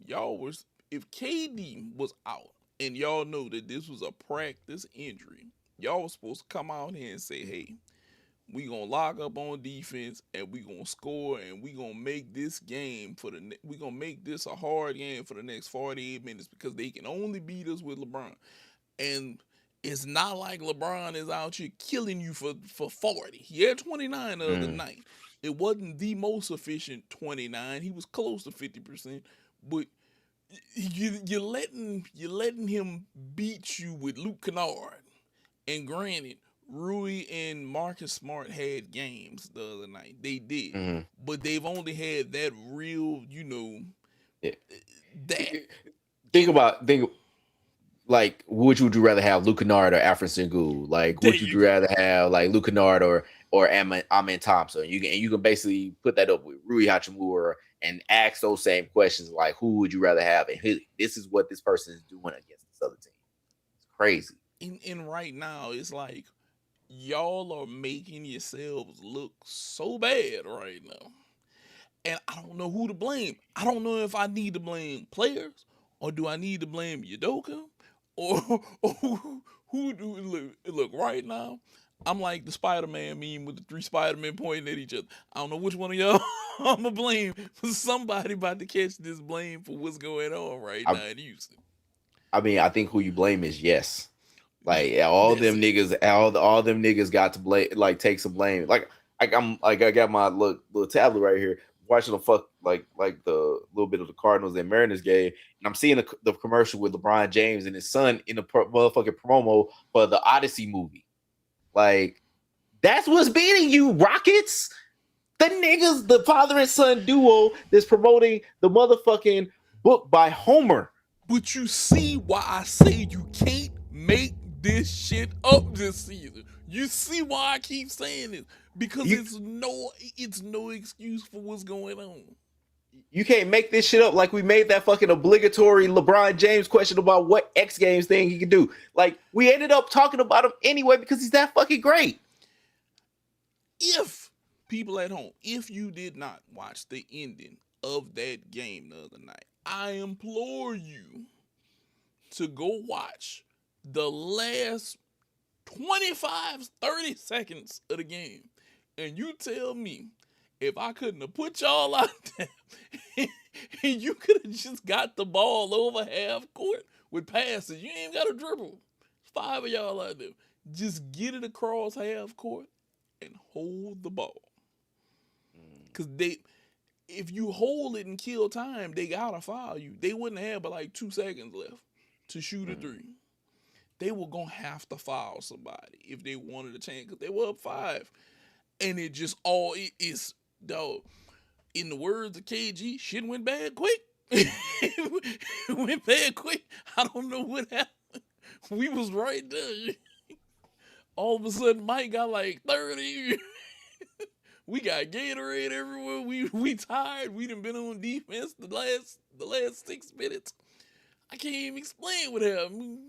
S1: if KD was out and y'all know that this was a practice injury, y'all was supposed to come out here and say, hey, we gonna lock up on defense and we gonna score and we gonna make this game we gonna make this a hard game for the next 48 minutes because they can only beat us with LeBron. And it's not like LeBron is out here killing you for 40. He had 29 the other night. It wasn't the most efficient 29. He was close to 50%, but you're letting him beat you with Luke Kennard. And granted, Rui and Marcus Smart had games the other night. They did. But they've only had that real, that.
S2: Think like, would you rather have Luke Kennard or Alfred Sengun? Like, would you rather have like Luke Kennard or Amen Thompson? You can basically put that up with Rui Hachimura and ask those same questions like, who would you rather have? And this is what this person is doing against this other team. It's crazy.
S1: And right now, it's like, y'all are making yourselves look so bad right now. And I don't know who to blame. I don't know if I need to blame players or do I need to blame Udoka or who do look right now. I'm like the Spider-Man meme with the 3 Spider-Men pointing at each other. I don't know which one of y'all I'm going to blame. Somebody about to catch this blame for what's going on right now in Houston.
S2: I mean, I think who you blame is Yes. Like all them niggas got to blame, like take some blame. I got my little tablet right here, watching the the little bit of the Cardinals and Mariners game, and I'm seeing the commercial with LeBron James and his son in the motherfucking promo for the Odyssey movie. Like that's what's beating you, Rockets. The niggas, the father and son duo that's promoting the motherfucking book by Homer.
S1: But you see why I say you can't make this shit up this season. You see why I keep saying this? Because it's no excuse for what's going on.
S2: You can't make this shit up like we made that fucking obligatory LeBron James question about what X Games thing he can do. Like, we ended up talking about him anyway because he's that fucking great.
S1: If people at home, if you did not watch the ending of that game the other night, I implore you to go watch the last 25, 30 seconds of the game. And you tell me if I couldn't have put y'all out there and you could have just got the ball over half court with passes. You ain't got to dribble. 5 of y'all out there. Just get it across half court and hold the ball. Because if you hold it and kill time, they got to foul you. They wouldn't have but like 2 seconds left to shoot a 3. They were going to have to foul somebody if they wanted to change because they were up 5. And it just it is, dog, in the words of KG, shit went bad quick. It went bad quick. I don't know what happened. We was right there. All of a sudden, Mike got like 30. We got Gatorade everywhere. We tired. We done been on defense the last 6 minutes. I can't even explain what happened.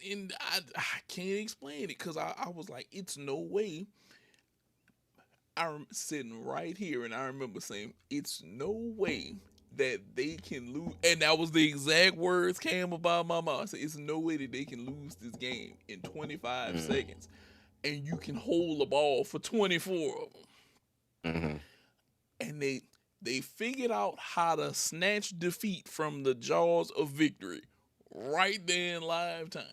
S1: And I can't explain it because I was like, it's no way I'm sitting right here, and I remember saying, "It's no way that they can lose." And that was the exact words came about my mouth. I said, "It's no way that they can lose this game in 25 seconds, and you can hold the ball for 24 of them."
S2: Mm-hmm.
S1: And they figured out how to snatch defeat from the jaws of victory right there in live time.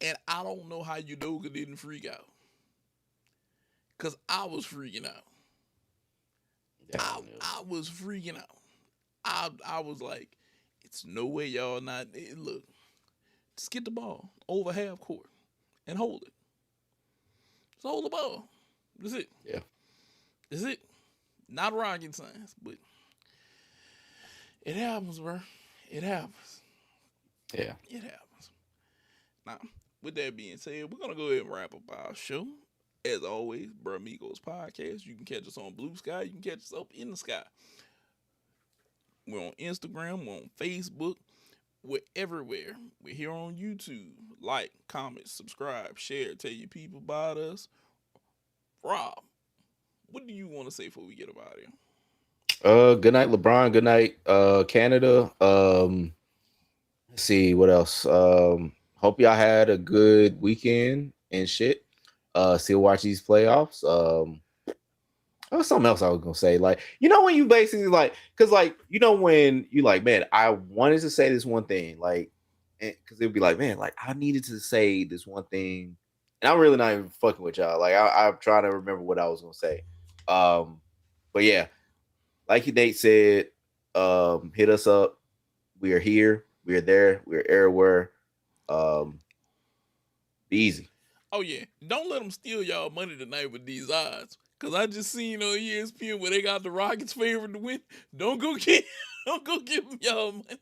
S1: And I don't know how Udoka didn't freak out. Because I was freaking out. I was freaking out. I was like, it's no way y'all not. Look, just get the ball over half court and hold it. Just hold the ball. That's it.
S2: Yeah.
S1: That's it. Not rocket science, but it happens, bro. It happens.
S2: Yeah.
S1: It happens. Now, with that being said, we're gonna go ahead and wrap up our show. As always, Brah Migos Podcast. You can catch us on Blue Sky. You can catch us up in the sky. We're on Instagram. We're on Facebook. We're everywhere. We're here on YouTube. Like, comment, subscribe, share, tell your people about us. Rob, what do you want to say before we get up out of here?
S2: Good night, LeBron. Good night, Canada. Let's see what else. Hope y'all had a good weekend and shit. Still watch these playoffs. There was something else I was gonna say. Like, when you basically like, because like, when you like, man, I wanted to say this one thing, like, because it would be like, man, like I needed to say this one thing, and I'm really not even fucking with y'all. Like, I'm trying to remember what I was gonna say. But yeah, like Nate said, hit us up. We are here. We are there. We are everywhere. Be easy.
S1: Oh yeah, don't let them steal y'all money tonight with these odds. Cause I just seen on ESPN where they got the Rockets favored to win. Don't go give them y'all money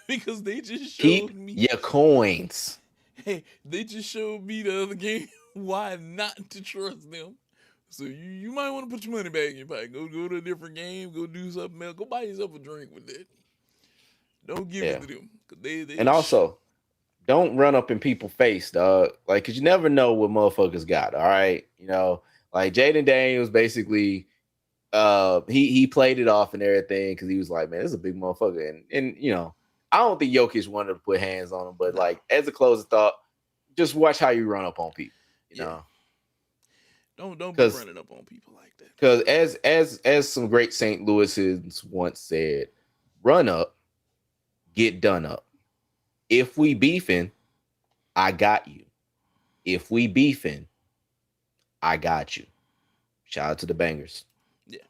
S1: because they just showed me
S2: your coins.
S1: Hey, they just showed me the other game why not to trust them. So you might want to put your money back in your pocket. Go to a different game. Go do something else. Go buy yourself a drink with that. Don't give it to them. Cause they
S2: and also, don't run up in people's face, dog. Like, cause you never know what motherfuckers got. All right, like Jaden Daniels basically, he played it off and everything because he was like, man, this is a big motherfucker, and I don't think Jokic wanted to put hands on him, but like as a closing thought, just watch how you run up on people. You know,
S1: don't be running up on people like that.
S2: Because as some great St. Louisans once said, run up, get done up. If we beefing, I got you. If we beefing, I got you. Shout out to the bangers.